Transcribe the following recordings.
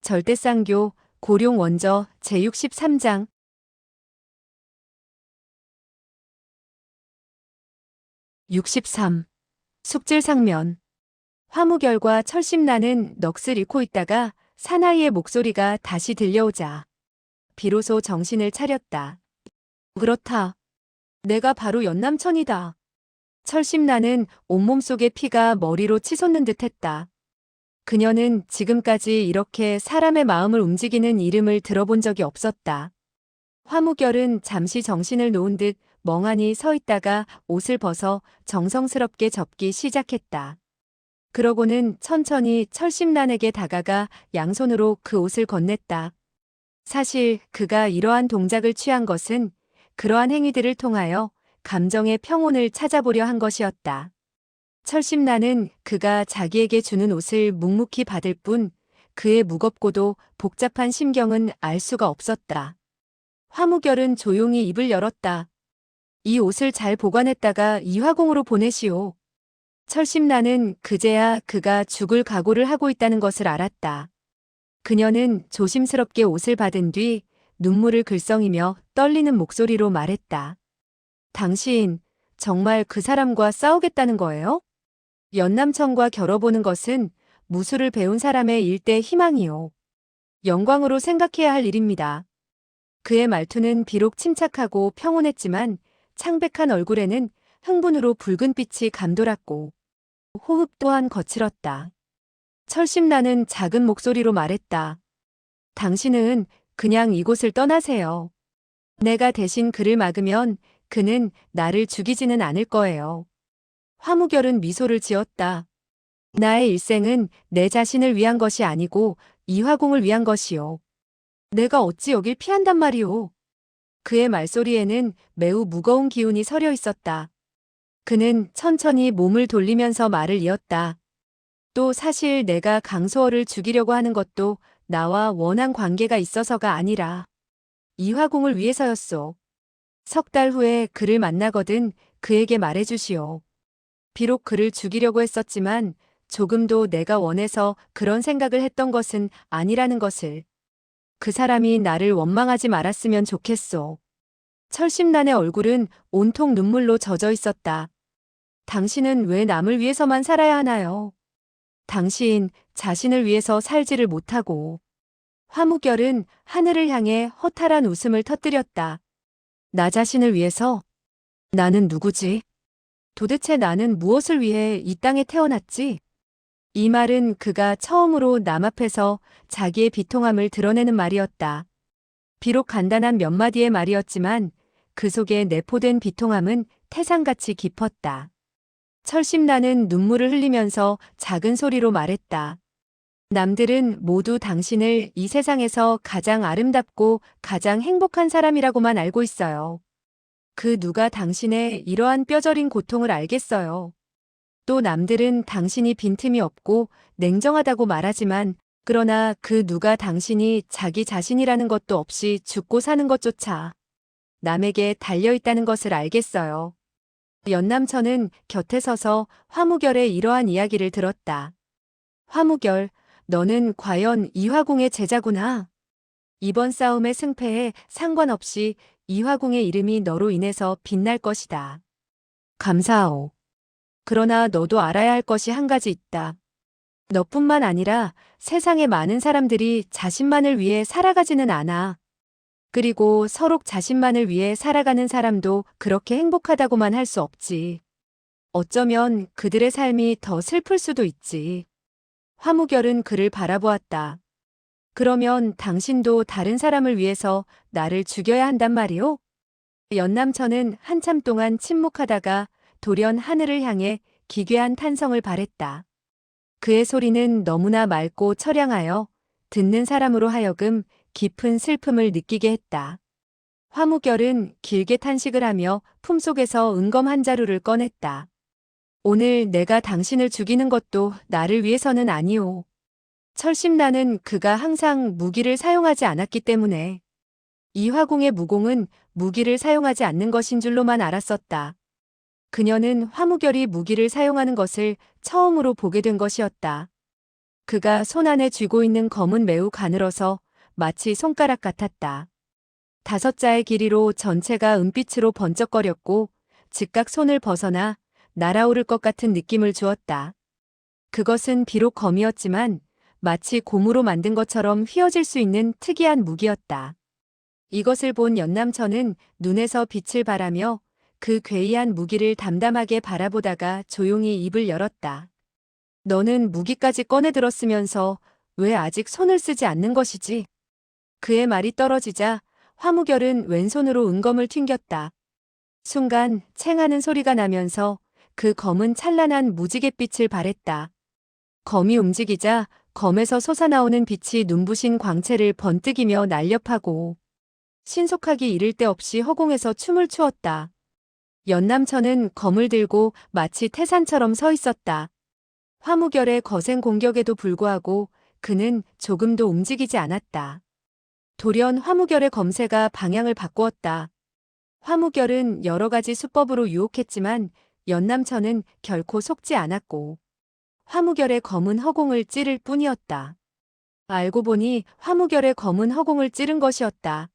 절대쌍교, 고룡원저 제63장. 63. 숙질상면. 화무결과 철심나는 넋을 잃고 있다가 사나이의 목소리가 다시 들려오자 비로소 정신을 차렸다. 그렇다. 내가 바로 연남천이다. 철심나는 온몸 속의 피가 머리로 치솟는 듯했다. 그녀는 지금까지 이렇게 사람의 마음을 움직이는 이름을 들어본 적이 없었다. 화무결은 잠시 정신을 놓은 듯 멍하니 서 있다가 옷을 벗어 정성스럽게 접기 시작했다. 그러고는 천천히 철심란에게 다가가 양손으로 그 옷을 건넸다. 사실 그가 이러한 동작을 취한 것은 그러한 행위들을 통하여 감정의 평온을 찾아보려 한 것이었다. 철심란은 그가 자기에게 주는 옷을 묵묵히 받을 뿐 그의 무겁고도 복잡한 심경은 알 수가 없었다. 화무결은 조용히 입을 열었다. 이 옷을 잘 보관했다가 이화궁으로 보내시오. 철심란은 그제야 그가 죽을 각오를 하고 있다는 것을 알았다. 그녀는 조심스럽게 옷을 받은 뒤 눈물을 글썽이며 떨리는 목소리로 말했다. 당신 정말 그 사람과 싸우겠다는 거예요? 연남천과 겨뤄보는 것은 무술을 배운 사람의 일대 희망이요. 영광으로 생각해야 할 일입니다. 그의 말투는 비록 침착하고 평온했지만 창백한 얼굴에는 흥분으로 붉은 빛이 감돌았고 호흡 또한 거칠었다. 철심나는 작은 목소리로 말했다. 당신은 그냥 이곳을 떠나세요. 내가 대신 그를 막으면 그는 나를 죽이지는 않을 거예요. 화무결은 미소를 지었다. 나의 일생은 내 자신을 위한 것이 아니고 이화궁을 위한 것이요. 내가 어찌 여길 피한단 말이오. 그의 말소리에는 매우 무거운 기운이 서려 있었다. 그는 천천히 몸을 돌리면서 말을 이었다. 또 사실 내가 강소월을 죽이려고 하는 것도 나와 원한 관계가 있어서가 아니라 이화궁을 위해서였소. 석 달 후에 그를 만나거든 그에게 말해주시오. 비록 그를 죽이려고 했었지만 조금도 내가 원해서 그런 생각을 했던 것은 아니라는 것을. 그 사람이 나를 원망하지 말았으면 좋겠소. 철심란의 얼굴은 온통 눈물로 젖어 있었다. 당신은 왜 남을 위해서만 살아야 하나요? 당신 자신을 위해서 살지를 못하고. 화무결은 하늘을 향해 허탈한 웃음을 터뜨렸다. 나 자신을 위해서? 나는 누구지? 도대체 나는 무엇을 위해 이 땅에 태어났지? 이 말은 그가 처음으로 남 앞에서 자기의 비통함을 드러내는 말이었다. 비록 간단한 몇 마디의 말이었지만 그 속에 내포된 비통함은 태산같이 깊었다. 철심나는 눈물을 흘리면서 작은 소리로 말했다. 남들은 모두 당신을 이 세상에서 가장 아름답고 가장 행복한 사람이라고만 알고 있어요. 그 누가 당신의 이러한 뼈저린 고통을 알겠어요. 또 남들은 당신이 빈틈이 없고 냉정하다고 말하지만 그러나 그 누가 당신이 자기 자신이라는 것도 없이 죽고 사는 것조차 남에게 달려있다는 것을 알겠어요. 연남천은 곁에 서서 화무결의 이러한 이야기를 들었다. 화무결, 너는 과연 이화궁의 제자구나. 이번 싸움의 승패에 상관없이 이화궁의 이름이 너로 인해서 빛날 것이다. 감사하오. 그러나 너도 알아야 할 것이 한 가지 있다. 너뿐만 아니라 세상의 많은 사람들이 자신만을 위해 살아가지는 않아. 그리고 서로 자신만을 위해 살아가는 사람도 그렇게 행복하다고만 할 수 없지. 어쩌면 그들의 삶이 더 슬플 수도 있지. 화무결은 그를 바라보았다. 그러면 당신도 다른 사람을 위해서 나를 죽여야 한단 말이오? 연남천은 한참 동안 침묵하다가 돌연 하늘을 향해 기괴한 탄성을 발했다. 그의 소리는 너무나 맑고 처량하여 듣는 사람으로 하여금 깊은 슬픔을 느끼게 했다. 화무결은 길게 탄식을 하며 품속에서 은검 한 자루를 꺼냈다. 오늘 내가 당신을 죽이는 것도 나를 위해서는 아니오. 철심나는 그가 항상 무기를 사용하지 않았기 때문에. 이화궁의 무공은 무기를 사용하지 않는 것인 줄로만 알았었다. 그녀는 화무결이 무기를 사용하는 것을 처음으로 보게 된 것이었다. 그가 손 안에 쥐고 있는 검은 매우 가늘어서 마치 손가락 같았다. 5자의 길이로 전체가 은빛으로 번쩍거렸고 즉각 손을 벗어나 날아오를 것 같은 느낌을 주었다. 그것은 비록 검이었지만 마치 고무로 만든 것처럼 휘어질 수 있는 특이한 무기였다. 이것을 본 연남천은 눈에서 빛을 발하며 그 괴이한 무기를 담담하게 바라보다가 조용히 입을 열었다. 너는 무기까지 꺼내들었으면서 왜 아직 손을 쓰지 않는 것이지? 그의 말이 떨어지자 화무결은 왼손으로 은검을 튕겼다. 순간 챙하는 소리가 나면서 그 검은 찬란한 무지갯빛을 발했다. 검이 움직이자 검에서 솟아나오는 빛이 눈부신 광채를 번뜩이며 날렵하고 신속하기 이를 데 없이 허공에서 춤을 추었다. 연남천은 검을 들고 마치 태산처럼 서 있었다. 화무결의 거센 공격에도 불구하고 그는 조금도 움직이지 않았다. 돌연 화무결의 검세가 방향을 바꾸었다. 화무결은 여러 가지 수법으로 유혹했지만 연남천은 결코 속지 않았고 화무결의 검은 허공을 찌를 뿐이었다. 알고 보니 화무결의 검은 허공을 찌른 것이었다.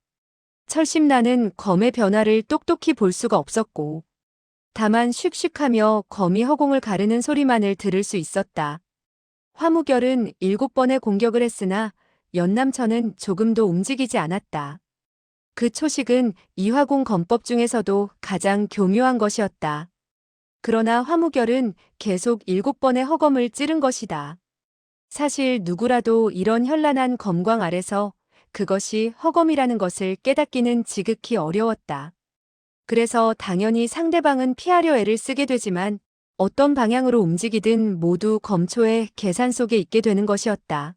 철심나는 검의 변화를 똑똑히 볼 수가 없었고 다만 슉슉하며 검이 허공을 가르는 소리만을 들을 수 있었다. 화무결은 7번의 공격을 했으나 연남천은 조금도 움직이지 않았다. 그 초식은 이화궁 검법 중에서도 가장 교묘한 것이었다. 그러나 화무결은 계속 7번의 허검을 찌른 것이다. 사실 누구라도 이런 현란한 검광 아래서 그것이 허검이라는 것을 깨닫기는 지극히 어려웠다. 그래서 당연히 상대방은 피하려 애를 쓰게 되지만 어떤 방향으로 움직이든 모두 검초의 계산 속에 있게 되는 것이었다.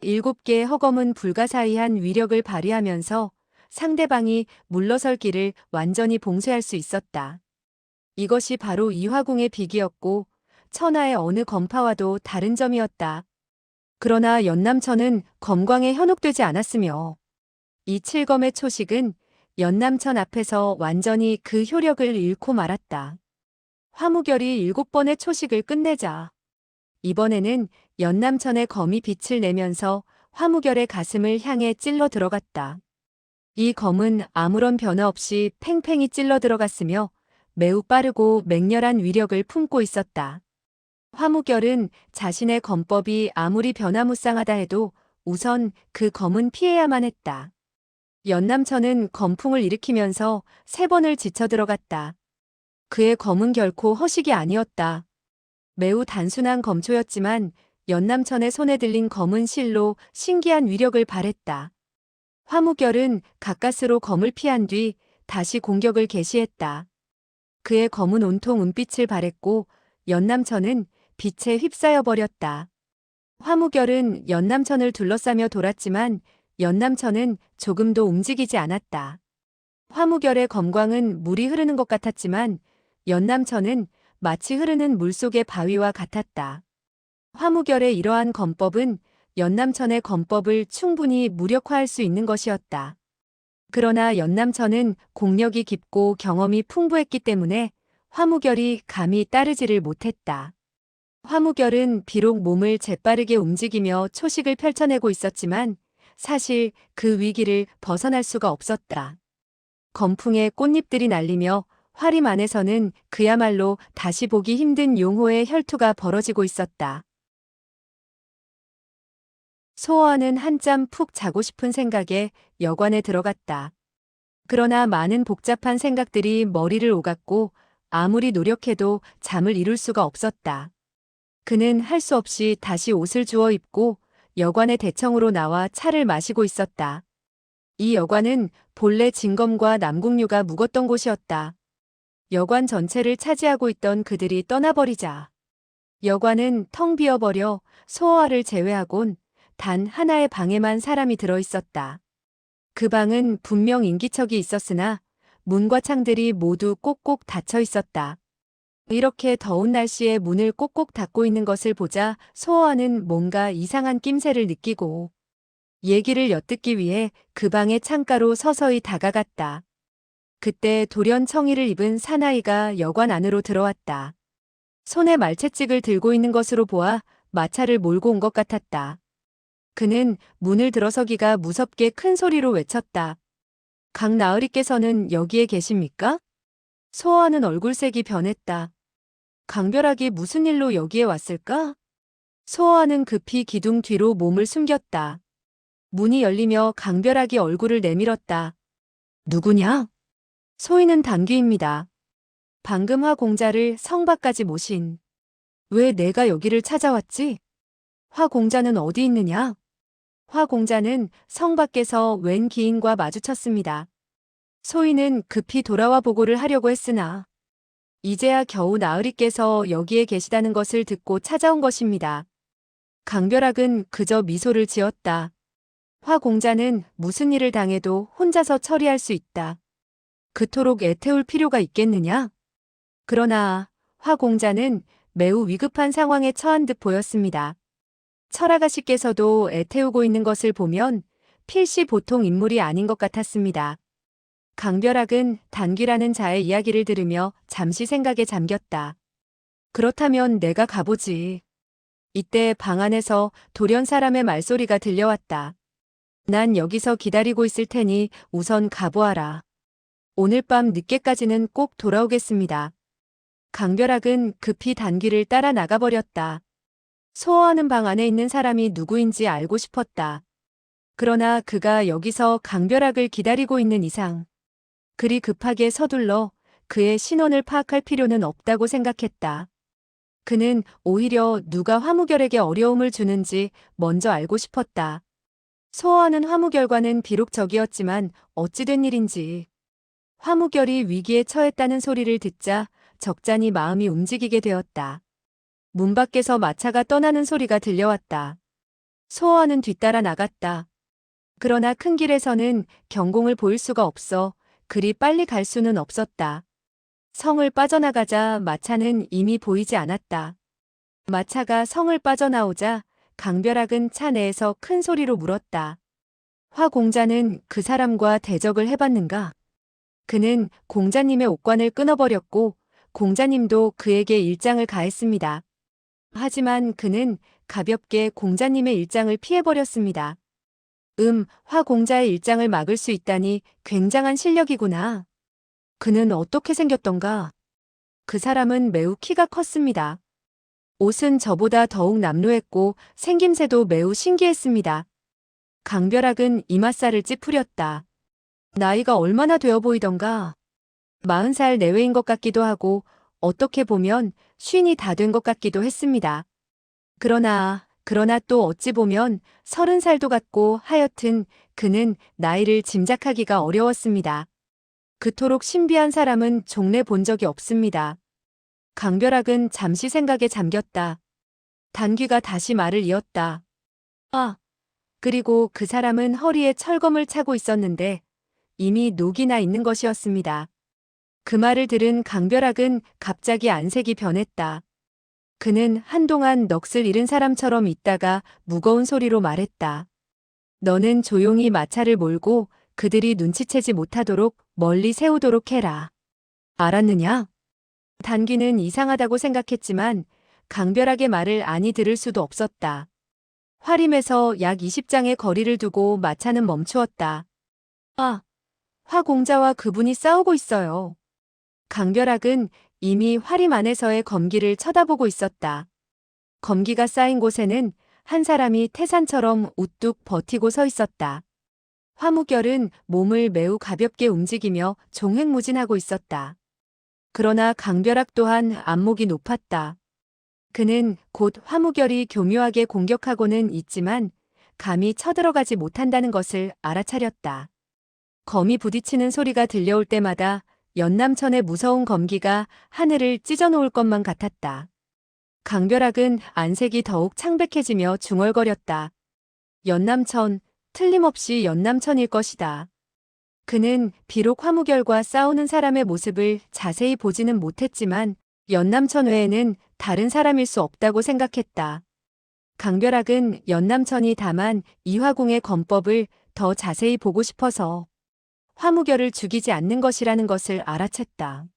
7개의 허검은 불가사의한 위력을 발휘하면서 상대방이 물러설 길을 완전히 봉쇄할 수 있었다. 이것이 바로 이화궁의 비기였고 천하의 어느 검파와도 다른 점이었다. 그러나 연남천은 검광에 현혹되지 않았으며 이 7검의 초식은 연남천 앞에서 완전히 그 효력을 잃고 말았다. 화무결이 7번의 초식을 끝내자 이번에는 연남천의 검이 빛을 내면서 화무결의 가슴을 향해 찔러 들어갔다. 이 검은 아무런 변화 없이 팽팽히 찔러 들어갔으며 매우 빠르고 맹렬한 위력을 품고 있었다. 화무결은 자신의 검법이 아무리 변화무쌍하다 해도 우선 그 검은 피해야만 했다. 연남천은 검풍을 일으키면서 3번을 지쳐 들어갔다. 그의 검은 결코 허식이 아니었다. 매우 단순한 검초였지만 연남천의 손에 들린 검은 실로 신기한 위력을 발했다. 화무결은 가까스로 검을 피한 뒤 다시 공격을 개시했다. 그의 검은 온통 은빛을 발했고 연남천은 빛에 휩싸여 버렸다. 화무결은 연남천을 둘러싸며 돌았지만 연남천은 조금도 움직이지 않았다. 화무결의 검광은 물이 흐르는 것 같았지만 연남천은 마치 흐르는 물속의 바위와 같았다. 화무결의 이러한 검법은 연남천의 검법을 충분히 무력화할 수 있는 것이었다. 그러나 연남천은 공력이 깊고 경험이 풍부했기 때문에 화무결이 감히 따르지를 못했다. 화무결은 비록 몸을 재빠르게 움직이며 초식을 펼쳐내고 있었지만 사실 그 위기를 벗어날 수가 없었다. 검풍에 꽃잎들이 날리며 화림 안에서는 그야말로 다시 보기 힘든 용호의 혈투가 벌어지고 있었다. 소호와는 한잠 푹 자고 싶은 생각에 여관에 들어갔다. 그러나 많은 복잡한 생각들이 머리를 오갔고 아무리 노력해도 잠을 이룰 수가 없었다. 그는 할 수 없이 다시 옷을 주워 입고 여관의 대청으로 나와 차를 마시고 있었다. 이 여관은 본래 진검과 남궁류가 묵었던 곳이었다. 여관 전체를 차지하고 있던 그들이 떠나버리자 여관은 텅 비어버려 소호와를 제외하곤 단 하나의 방에만 사람이 들어있었다. 그 방은 분명 인기척이 있었으나 문과 창들이 모두 꼭꼭 닫혀 있었다. 이렇게 더운 날씨에 문을 꼭꼭 닫고 있는 것을 보자 소호와는 뭔가 이상한 낌새를 느끼고 얘기를 엿듣기 위해 그 방의 창가로 서서히 다가갔다. 그때 돌연 청이를 입은 사나이가 여관 안으로 들어왔다. 손에 말채찍을 들고 있는 것으로 보아 마차를 몰고 온 것 같았다. 그는 문을 들어서기가 무섭게 큰 소리로 외쳤다. 강나으리께서는 여기에 계십니까? 소호하는 얼굴색이 변했다. 강별학이 무슨 일로 여기에 왔을까? 소호하는 급히 기둥 뒤로 몸을 숨겼다. 문이 열리며 강별학이 얼굴을 내밀었다. 누구냐? 소희는 단귀입니다. 방금 화 공자를 성 밖까지 모신. 왜 내가 여기를 찾아왔지? 화 공자는 어디 있느냐? 화 공자는 성 밖에서 웬 기인과 마주쳤습니다. 소희는 급히 돌아와 보고를 하려고 했으나 이제야 겨우 나으리께서 여기에 계시다는 것을 듣고 찾아온 것입니다. 강별학은 그저 미소를 지었다. 화 공자는 무슨 일을 당해도 혼자서 처리할 수 있다. 그토록 애태울 필요가 있겠느냐? 그러나 화 공자는 매우 위급한 상황에 처한 듯 보였습니다. 철아가씨께서도 애태우고 있는 것을 보면 필시 보통 인물이 아닌 것 같았습니다. 강별학은 단귀라는 자의 이야기를 들으며 잠시 생각에 잠겼다. 그렇다면 내가 가보지. 이때 방 안에서 돌연 사람의 말소리가 들려왔다. 난 여기서 기다리고 있을 테니 우선 가보아라. 오늘 밤 늦게까지는 꼭 돌아오겠습니다. 강별학은 급히 단귀를 따라 나가버렸다. 소호하는 방 안에 있는 사람이 누구인지 알고 싶었다. 그러나 그가 여기서 강별학을 기다리고 있는 이상 그리 급하게 서둘러 그의 신원을 파악할 필요는 없다고 생각했다. 그는 오히려 누가 화무결에게 어려움을 주는지 먼저 알고 싶었다. 소호하는 화무결과는 비록 적이었지만 어찌 된 일인지. 화무결이 위기에 처했다는 소리를 듣자 적잖이 마음이 움직이게 되었다. 문 밖에서 마차가 떠나는 소리가 들려왔다. 소호하는 뒤따라 나갔다. 그러나 큰 길에서는 경공을 보일 수가 없어 그리 빨리 갈 수는 없었다. 성을 빠져나가자 마차는 이미 보이지 않았다. 마차가 성을 빠져나오자 강별학은 차 내에서 큰 소리로 물었다. 화 공자는 그 사람과 대적을 해봤는가? 그는 공자님의 옥관을 끊어버렸고 공자님도 그에게 일장을 가했습니다. 하지만 그는 가볍게 공자님의 일장을 피해버렸습니다. 화 공자의 일장을 막을 수 있다니 굉장한 실력이구나. 그는 어떻게 생겼던가? 그 사람은 매우 키가 컸습니다. 옷은 저보다 더욱 남루했고 생김새도 매우 신기했습니다. 강별학은 이맛살을 찌푸렸다. 나이가 얼마나 되어 보이던가? 40살 내외인 것 같기도 하고 어떻게 보면 50이 다 된 것 같기도 했습니다. 그러나 또 어찌 보면 30살도 같고 하여튼 그는 나이를 짐작하기가 어려웠습니다. 그토록 신비한 사람은 종래 본 적이 없습니다. 강별학은 잠시 생각에 잠겼다. 단귀가 다시 말을 이었다. 그리고 그 사람은 허리에 철검을 차고 있었는데 이미 녹이 나 있는 것이었습니다. 그 말을 들은 강별학은 갑자기 안색이 변했다. 그는 한동안 넋을 잃은 사람처럼 있다가 무거운 소리로 말했다. 너는 조용히 마차를 몰고 그들이 눈치채지 못하도록 멀리 세우도록 해라. 알았느냐? 단귀는 이상하다고 생각했지만 강별학의 말을 아니 들을 수도 없었다. 화림에서 약 20장의 거리를 두고 마차는 멈추었다. 화 공자와 그분이 싸우고 있어요. 강별학은 이미 화림 안에서의 검기를 쳐다보고 있었다. 검기가 쌓인 곳에는 한 사람이 태산처럼 우뚝 버티고 서 있었다. 화무결은 몸을 매우 가볍게 움직이며 종횡무진하고 있었다. 그러나 강별학 또한 안목이 높았다. 그는 곧 화무결이 교묘하게 공격하고는 있지만 감히 쳐들어가지 못한다는 것을 알아차렸다. 검이 부딪히는 소리가 들려올 때마다 연남천의 무서운 검기가 하늘을 찢어놓을 것만 같았다. 강별학은 안색이 더욱 창백해지며 중얼거렸다. 연남천, 틀림없이 연남천일 것이다. 그는 비록 화무결과 싸우는 사람의 모습을 자세히 보지는 못했지만 연남천 외에는 다른 사람일 수 없다고 생각했다. 강별학은 연남천이 다만 이화궁의 검법을 더 자세히 보고 싶어서 화무결을 죽이지 않는 것이라는 것을 알아챘다.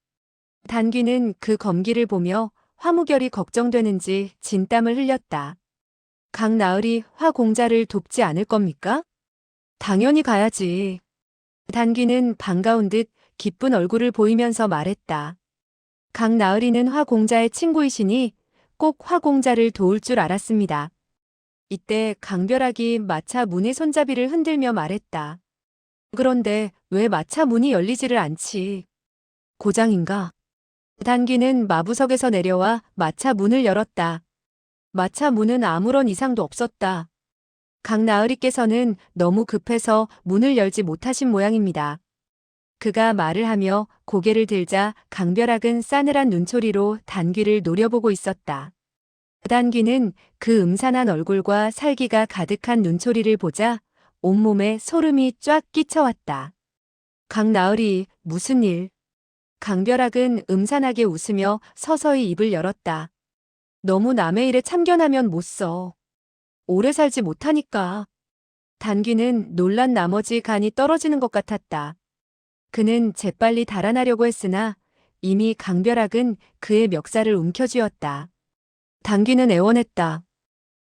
단귀는 그 검기를 보며 화무결이 걱정되는지 진땀을 흘렸다. 강나을이 화공자를 돕지 않을 겁니까? 당연히 가야지. 단귀는 반가운 듯 기쁜 얼굴을 보이면서 말했다. 강나을이는 화공자의 친구이시니 꼭 화공자를 도울 줄 알았습니다. 이때 강벼락이 마차 문의 손잡이를 흔들며 말했다. 그런데 왜 마차 문이 열리지를 않지? 고장인가? 단귀는 마부석에서 내려와 마차 문을 열었다. 마차 문은 아무런 이상도 없었다. 강나으리께서는 너무 급해서 문을 열지 못하신 모양입니다. 그가 말을 하며 고개를 들자 강벼락은 싸늘한 눈초리로 단귀를 노려보고 있었다. 단귀는 그 음산한 얼굴과 살기가 가득한 눈초리를 보자 온몸에 소름이 쫙 끼쳐왔다. 강나으리, 무슨 일? 강벼락은 음산하게 웃으며 서서히 입을 열었다. 너무 남의 일에 참견하면 못 써. 오래 살지 못하니까. 단귀는 놀란 나머지 간이 떨어지는 것 같았다. 그는 재빨리 달아나려고 했으나 이미 강벼락은 그의 멱살을 움켜쥐었다. 단귀는 애원했다.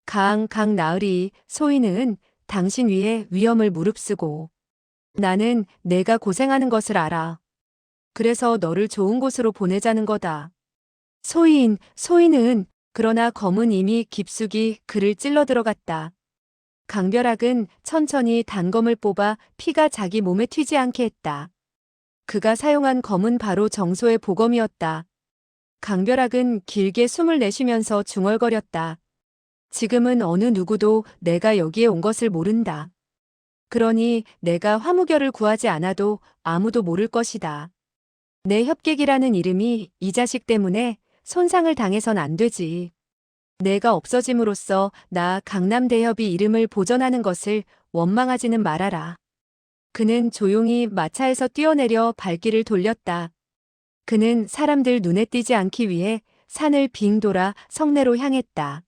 강나으리, 소인은 당신 위해 위험을 무릅쓰고 나는 내가 고생하는 것을 알아. 그래서 너를 좋은 곳으로 보내자는 거다. 소인은 그러나 검은 이미 깊숙이 그를 찔러 들어갔다. 강벼락은 천천히 단검을 뽑아 피가 자기 몸에 튀지 않게 했다. 그가 사용한 검은 바로 정소의 보검이었다. 강벼락은 길게 숨을 내쉬면서 중얼거렸다. 지금은 어느 누구도 내가 여기에 온 것을 모른다. 그러니 내가 화무결을 구하지 않아도 아무도 모를 것이다. 내 협객이라는 이름이 이 자식 때문에 손상을 당해선 안 되지. 내가 없어짐으로써 나 강남대협이 이름을 보전하는 것을 원망하지는 말아라. 그는 조용히 마차에서 뛰어내려 발길을 돌렸다. 그는 사람들 눈에 띄지 않기 위해 산을 빙 돌아 성내로 향했다.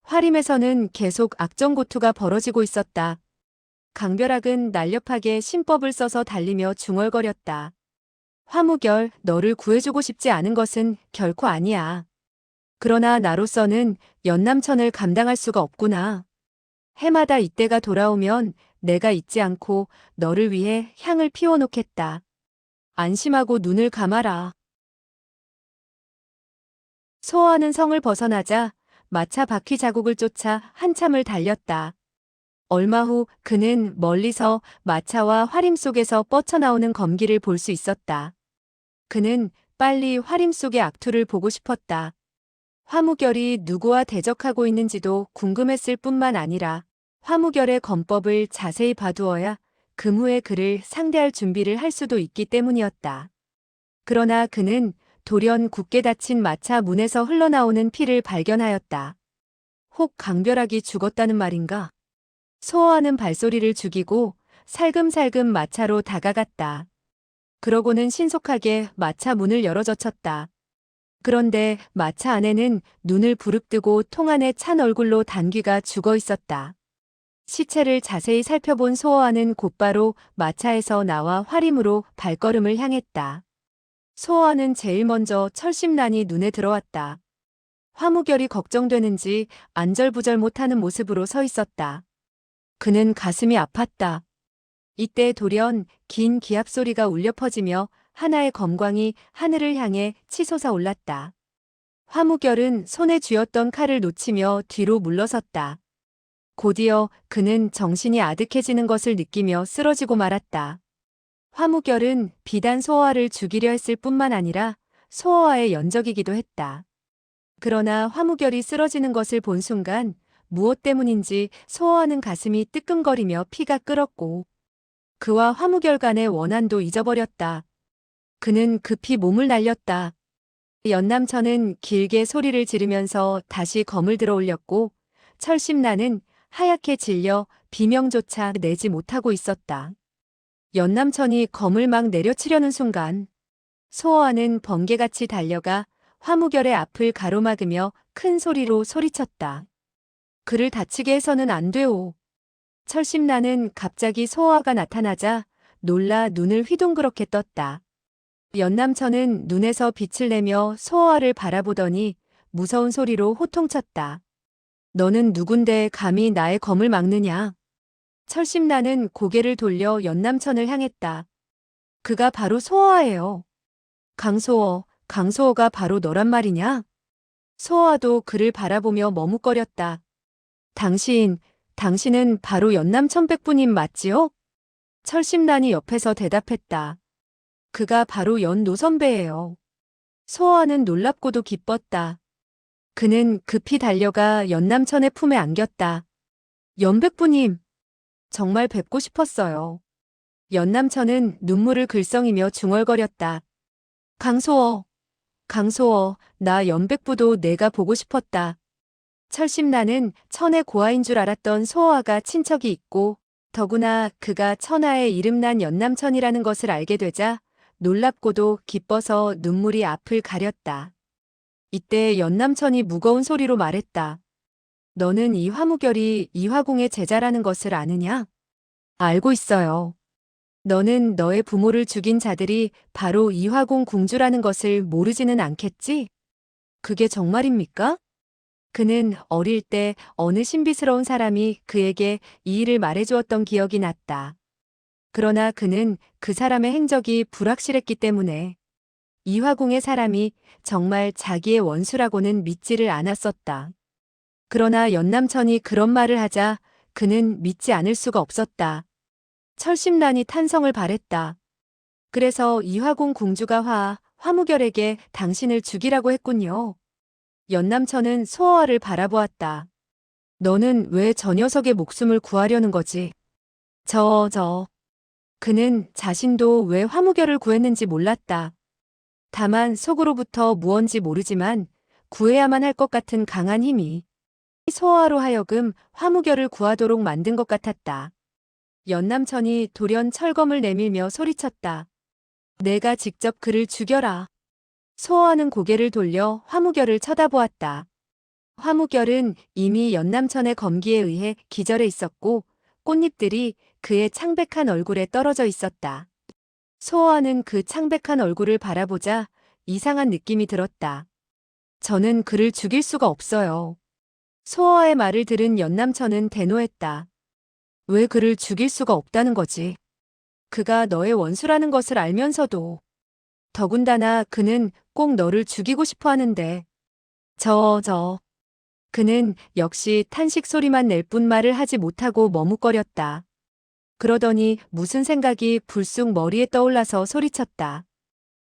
화림에서는 계속 악정고투가 벌어지고 있었다. 강벼락은 날렵하게 신법을 써서 달리며 중얼거렸다. 화무결, 너를 구해주고 싶지 않은 것은 결코 아니야. 그러나 나로서는 연남천을 감당할 수가 없구나. 해마다 이때가 돌아오면 내가 잊지 않고 너를 위해 향을 피워놓겠다. 안심하고 눈을 감아라. 소호하는 성을 벗어나자 마차 바퀴 자국을 쫓아 한참을 달렸다. 얼마 후 그는 멀리서 마차와 화림 속에서 뻗쳐나오는 검기를 볼 수 있었다. 그는 빨리 화림 속의 악투를 보고 싶었다. 화무결이 누구와 대적하고 있는지도 궁금했을 뿐만 아니라 화무결의 검법을 자세히 봐두어야 금후의 그를 상대할 준비를 할 수도 있기 때문이었다. 그러나 그는 돌연 굳게 닫힌 마차 문에서 흘러나오는 피를 발견하였다. 혹 강벼락이 죽었다는 말인가? 소호하는 발소리를 죽이고 살금살금 마차로 다가갔다. 그러고는 신속하게 마차 문을 열어젖혔다. 그런데 마차 안에는 눈을 부릅뜨고 통 안에 찬 얼굴로 단귀가 죽어 있었다. 시체를 자세히 살펴본 소호하는 곧바로 마차에서 나와 화림으로 발걸음을 향했다. 소호하는 제일 먼저 철심란이 눈에 들어왔다. 화무결이 걱정되는지 안절부절 못하는 모습으로 서 있었다. 그는 가슴이 아팠다. 이때 돌연 긴 기합 소리가 울려 퍼지며 하나의 검광이 하늘을 향해 치솟아 올랐다. 화무결은 손에 쥐었던 칼을 놓치며 뒤로 물러섰다. 곧이어 그는 정신이 아득해지는 것을 느끼며 쓰러지고 말았다. 화무결은 비단 소호와를 죽이려 했을 뿐만 아니라 소호와의 연적이기도 했다. 그러나 화무결이 쓰러지는 것을 본 순간 무엇 때문인지 소호와는 가슴이 뜨끔거리며 피가 끓었고 그와 화무결 간의 원한도 잊어버렸다. 그는 급히 몸을 날렸다. 연남천은 길게 소리를 지르면서 다시 검을 들어 올렸고 철심란은 하얗게 질려 비명조차 내지 못하고 있었다. 연남천이 검을 막 내려치려는 순간 소호와는 번개같이 달려가 화무결의 앞을 가로막으며 큰 소리로 소리쳤다. 그를 다치게 해서는 안 돼오. 철심란은 갑자기 소호와가 나타나자 놀라 눈을 휘둥그렇게 떴다. 연남천은 눈에서 빛을 내며 소호와를 바라보더니 무서운 소리로 호통쳤다. 너는 누군데 감히 나의 검을 막느냐? 철심나는 고개를 돌려 연남천을 향했다. 그가 바로 소호아예요. 강소호가 바로 너란 말이냐? 소호아도 그를 바라보며 머뭇거렸다. 당신은 바로 연남천백부님 맞지요? 철심난이 옆에서 대답했다. 그가 바로 연노 선배예요. 소호아는 놀랍고도 기뻤다. 그는 급히 달려가 연남천의 품에 안겼다. 연백부님, 정말 뵙고 싶었어요. 연남천은 눈물을 글썽이며 중얼거렸다. 강소어, 나 연백부도 내가 보고 싶었다. 철심나는 천의 고아인 줄 알았던 소호아가 친척이 있고 더구나 그가 천하의 이름난 연남천이라는 것을 알게 되자 놀랍고도 기뻐서 눈물이 앞을 가렸다. 이때 연남천이 무거운 소리로 말했다. 너는 이 화무결이 이화궁의 제자라는 것을 아느냐? 알고 있어요. 너는 너의 부모를 죽인 자들이 바로 이화궁 궁주라는 것을 모르지는 않겠지? 그게 정말입니까? 그는 어릴 때 어느 신비스러운 사람이 그에게 이 일을 말해주었던 기억이 났다. 그러나 그는 그 사람의 행적이 불확실했기 때문에 이화궁의 사람이 정말 자기의 원수라고는 믿지를 않았었다. 그러나 연남천이 그런 말을 하자 그는 믿지 않을 수가 없었다. 철심난이 탄성을 발했다. 그래서 이화궁 궁주가 화무결에게 당신을 죽이라고 했군요. 연남천은 소호아를 바라보았다. 너는 왜 저 녀석의 목숨을 구하려는 거지? 그는 자신도 왜 화무결을 구했는지 몰랐다. 다만 속으로부터 무언지 모르지만 구해야만 할 것 같은 강한 힘이 소호아로 하여금 화무결을 구하도록 만든 것 같았다. 연남천이 돌연 철검을 내밀며 소리쳤다. 내가 직접 그를 죽여라. 소호아는 고개를 돌려 화무결을 쳐다보았다. 화무결은 이미 연남천의 검기에 의해 기절해 있었고 꽃잎들이 그의 창백한 얼굴에 떨어져 있었다. 소호아는 그 창백한 얼굴을 바라보자 이상한 느낌이 들었다. 저는 그를 죽일 수가 없어요. 소호아의 말을 들은 연남천은 대노했다. 왜 그를 죽일 수가 없다는 거지? 그가 너의 원수라는 것을 알면서도. 더군다나 그는 꼭 너를 죽이고 싶어 하는데. 그는 역시 탄식 소리만 낼 뿐 말을 하지 못하고 머뭇거렸다. 그러더니 무슨 생각이 불쑥 머리에 떠올라서 소리쳤다.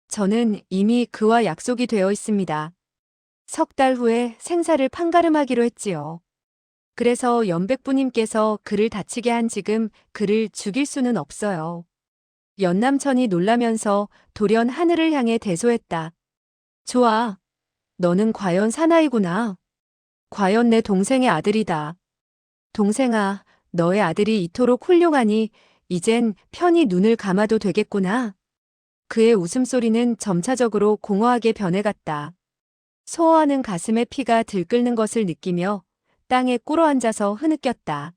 저는 이미 그와 약속이 되어 있습니다. 3달 후에 생사를 판가름하기로 했지요. 그래서 연백부님께서 그를 다치게 한 지금 그를 죽일 수는 없어요. 연남천이 놀라면서 돌연 하늘을 향해 대소했다. 좋아. 너는 과연 사나이구나. 과연 내 동생의 아들이다. 동생아, 너의 아들이 이토록 훌륭하니 이젠 편히 눈을 감아도 되겠구나. 그의 웃음소리는 점차적으로 공허하게 변해갔다. 소호아는 가슴에 피가 들끓는 것을 느끼며 땅에 꿇어앉아서 흐느꼈다.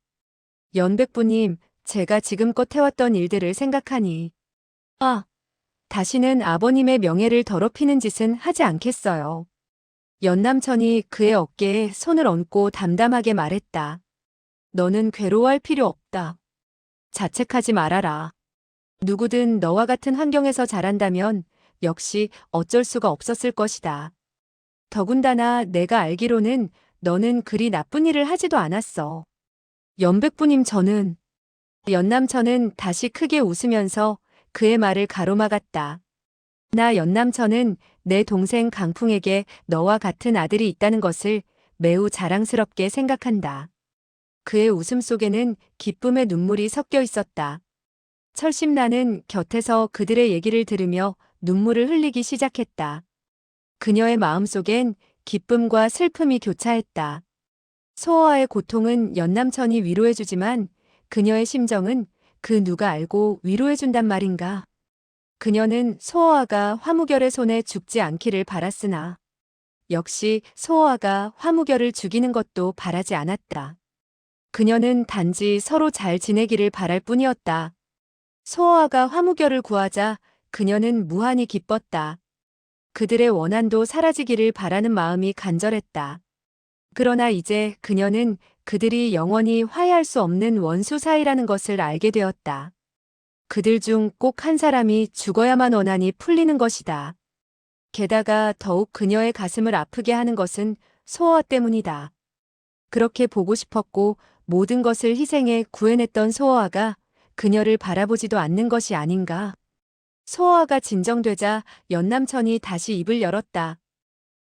연백부님, 제가 지금껏 해왔던 일들을 생각하니 다시는 아버님의 명예를 더럽히는 짓은 하지 않겠어요. 연남천이 그의 어깨에 손을 얹고 담담하게 말했다. 너는 괴로워할 필요 없다. 자책하지 말아라. 누구든 너와 같은 환경에서 자란다면 역시 어쩔 수가 없었을 것이다. 더군다나 내가 알기로는 너는 그리 나쁜 일을 하지도 않았어. 연백부님 연남천은 다시 크게 웃으면서 그의 말을 가로막았다. 나 연남천은 내 동생 강풍에게 너와 같은 아들이 있다는 것을 매우 자랑스럽게 생각한다. 그의 웃음 속에는 기쁨의 눈물이 섞여 있었다. 철심나는 곁에서 그들의 얘기를 들으며 눈물을 흘리기 시작했다. 그녀의 마음속엔 기쁨과 슬픔이 교차했다. 소호아의 고통은 연남천이 위로해주지만 그녀의 심정은 그 누가 알고 위로해준단 말인가. 그녀는 소호아가 화무결의 손에 죽지 않기를 바랐으나 역시 소호아가 화무결을 죽이는 것도 바라지 않았다. 그녀는 단지 서로 잘 지내기를 바랄 뿐이었다. 소호아가 화무결을 구하자 그녀는 무한히 기뻤다. 그들의 원한도 사라지기를 바라는 마음이 간절했다. 그러나 이제 그녀는 그들이 영원히 화해할 수 없는 원수 사이라는 것을 알게 되었다. 그들 중 꼭 한 사람이 죽어야만 원한이 풀리는 것이다. 게다가 더욱 그녀의 가슴을 아프게 하는 것은 소아 때문이다. 그렇게 보고 싶었고 모든 것을 희생해 구해냈던 소아가 그녀를 바라보지도 않는 것이 아닌가. 소아가 진정되자 연남천이 다시 입을 열었다.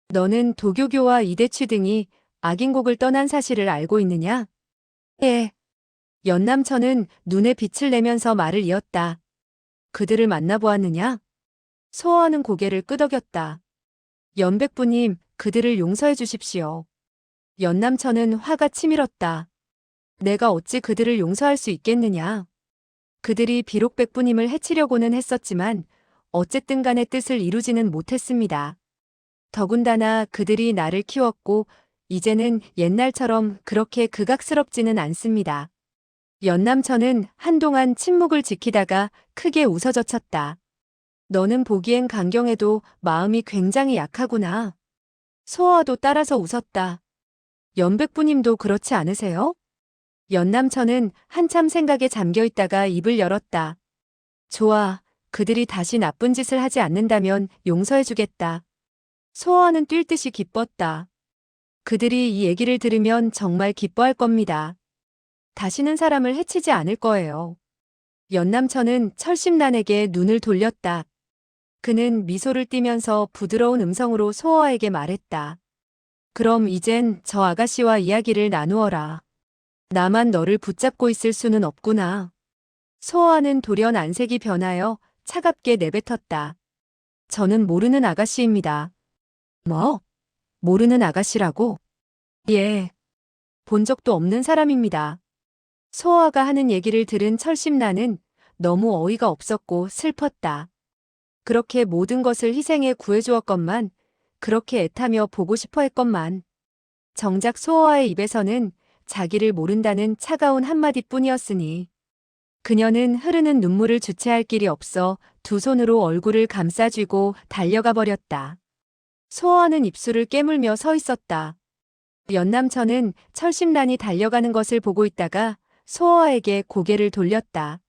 너는 도교교와 이대취 등이 악인곡을 떠난 사실을 알고 있느냐? 예. 연남천은 눈에 빛을 내면서 말을 이었다. 그들을 만나보았느냐? 소아는 고개를 끄덕였다. 연백부님, 그들을 용서해 주십시오. 연남천은 화가 치밀었다. 내가 어찌 그들을 용서할 수 있겠느냐? 그들이 비록 백부님을 해치려고는 했었지만 어쨌든 간의 뜻을 이루지는 못했습니다. 더군다나 그들이 나를 키웠고 이제는 옛날처럼 그렇게 극악스럽지는 않습니다. 연남천은 한동안 침묵을 지키다가 크게 웃어젖혔다. 너는 보기엔 강경해도 마음이 굉장히 약하구나. 소아도 따라서 웃었다. 연백부님도 그렇지 않으세요? 연남천은 한참 생각에 잠겨 있다가 입을 열었다. 좋아. 그들이 다시 나쁜 짓을 하지 않는다면 용서해주겠다. 소아는 뛸 듯이 기뻤다. 그들이 이 얘기를 들으면 정말 기뻐할 겁니다. 다시는 사람을 해치지 않을 거예요. 연남천은 철심난에게 눈을 돌렸다. 그는 미소를 띠면서 부드러운 음성으로 소아에게 말했다. 그럼 이젠 저 아가씨와 이야기를 나누어라. 나만 너를 붙잡고 있을 수는 없구나. 소아는 돌연 안색이 변하여 차갑게 내뱉었다. 저는 모르는 아가씨입니다. 뭐? 모르는 아가씨라고? 예. 본 적도 없는 사람입니다. 소아가 하는 얘기를 들은 철심나는 너무 어이가 없었고 슬펐다. 그렇게 모든 것을 희생해 구해주었건만, 그렇게 애타며 보고 싶어 했건만. 정작 소아의 입에서는 자기를 모른다는 차가운 한마디뿐이었으니 그녀는 흐르는 눈물을 주체할 길이 없어 두 손으로 얼굴을 감싸쥐고 달려가 버렸다. 소아는 입술을 깨물며 서 있었다. 연남천은 철심란이 달려가는 것을 보고 있다가 소아에게 고개를 돌렸다.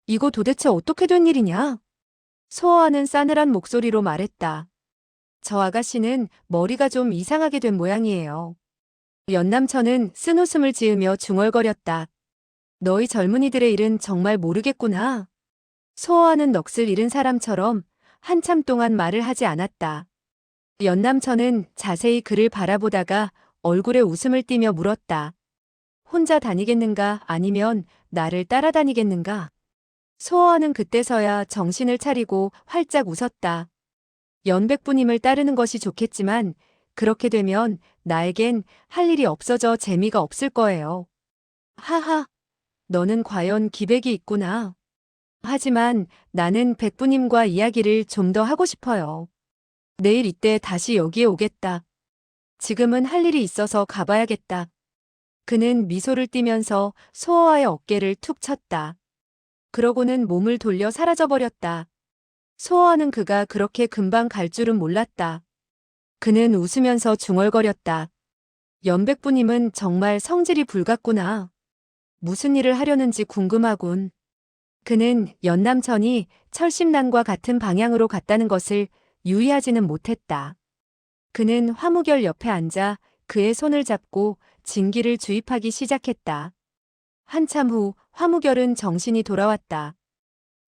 이거 도대체 어떻게 된 일이냐? 소아는 싸늘한 목소리로 말했다. 저 아가씨는 머리가 좀 이상하게 된 모양이에요. 연남천은 쓴웃음을 지으며 중얼거렸다. 너희 젊은이들의 일은 정말 모르겠구나. 소아는 넋을 잃은 사람처럼 한참 동안 말을 하지 않았다. 연남천은 자세히 그를 바라보다가 얼굴에 웃음을 띠며 물었다. 혼자 다니겠는가 아니면 나를 따라다니겠는가? 소아는 그때서야 정신을 차리고 활짝 웃었다. 연백부님을 따르는 것이 좋겠지만 그렇게 되면 나에겐 할 일이 없어져 재미가 없을 거예요. 하하, 너는 과연 기백이 있구나. 하지만 나는 백부님과 이야기를 좀 더 하고 싶어요. 내일 이때 다시 여기에 오겠다. 지금은 할 일이 있어서 가봐야겠다. 그는 미소를 띠면서 소아의 어깨를 툭 쳤다. 그러고는 몸을 돌려 사라져버렸다. 소아는 그가 그렇게 금방 갈 줄은 몰랐다. 그는 웃으면서 중얼거렸다. 연백부님은 정말 성질이 불같구나. 무슨 일을 하려는지 궁금하군. 그는 연남천이 철심란과 같은 방향으로 갔다는 것을 유의하지는 못했다. 그는 화무결 옆에 앉아 그의 손을 잡고 진기를 주입하기 시작했다. 한참 후 화무결은 정신이 돌아왔다.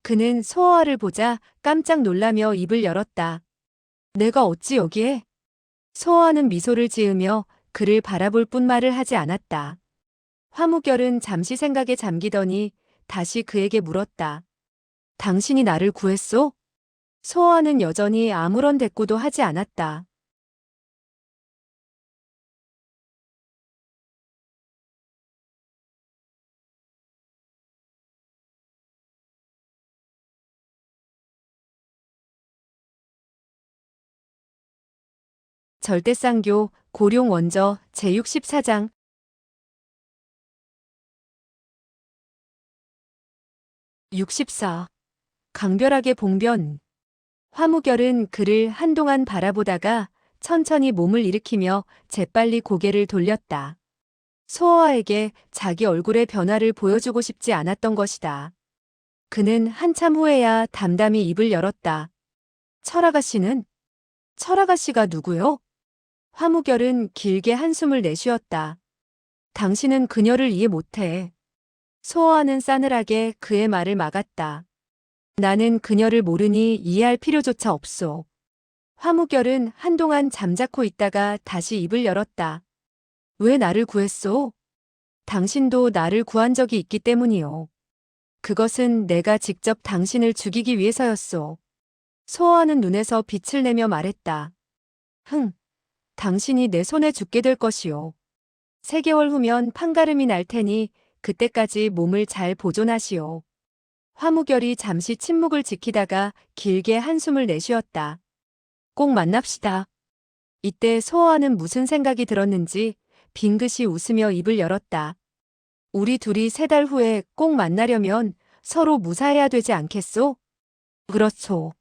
그는 소아를 보자 깜짝 놀라며 입을 열었다. 내가 어찌 여기에? 소아는 미소를 지으며 그를 바라볼 뿐 말을 하지 않았다. 화무결은 잠시 생각에 잠기더니 다시 그에게 물었다. 당신이 나를 구했소? 소아는 여전히 아무런 대꾸도 하지 않았다. 절대쌍교 고룡원저 제64장 64. 강별하게 봉변. 화무결은 그를 한동안 바라보다가 천천히 몸을 일으키며 재빨리 고개를 돌렸다. 소어에게 자기 얼굴의 변화를 보여주고 싶지 않았던 것이다. 그는 한참 후에야 담담히 입을 열었다. 철아가씨는? 철아가씨가 누구요? 화무결은 길게 한숨을 내쉬었다. 당신은 그녀를 이해 못해. 소어하는 싸늘하게 그의 말을 막았다. 나는 그녀를 모르니 이해할 필요조차 없소. 화무결은 한동안 잠자코 있다가 다시 입을 열었다. 왜 나를 구했소? 당신도 나를 구한 적이 있기 때문이요. 그것은 내가 직접 당신을 죽이기 위해서였소. 소어하는 눈에서 빛을 내며 말했다. 당신이 내 손에 죽게 될 것이요. 3개월 후면 판가름이 날 테니 그때까지 몸을 잘 보존하시오. 화무결이 잠시 침묵을 지키다가 길게 한숨을 내쉬었다. 꼭 만납시다. 이때 소어하는 무슨 생각이 들었는지 빙긋이 웃으며 입을 열었다. 우리 둘이 3달 후에 꼭 만나려면 서로 무사해야 되지 않겠소? 그렇소.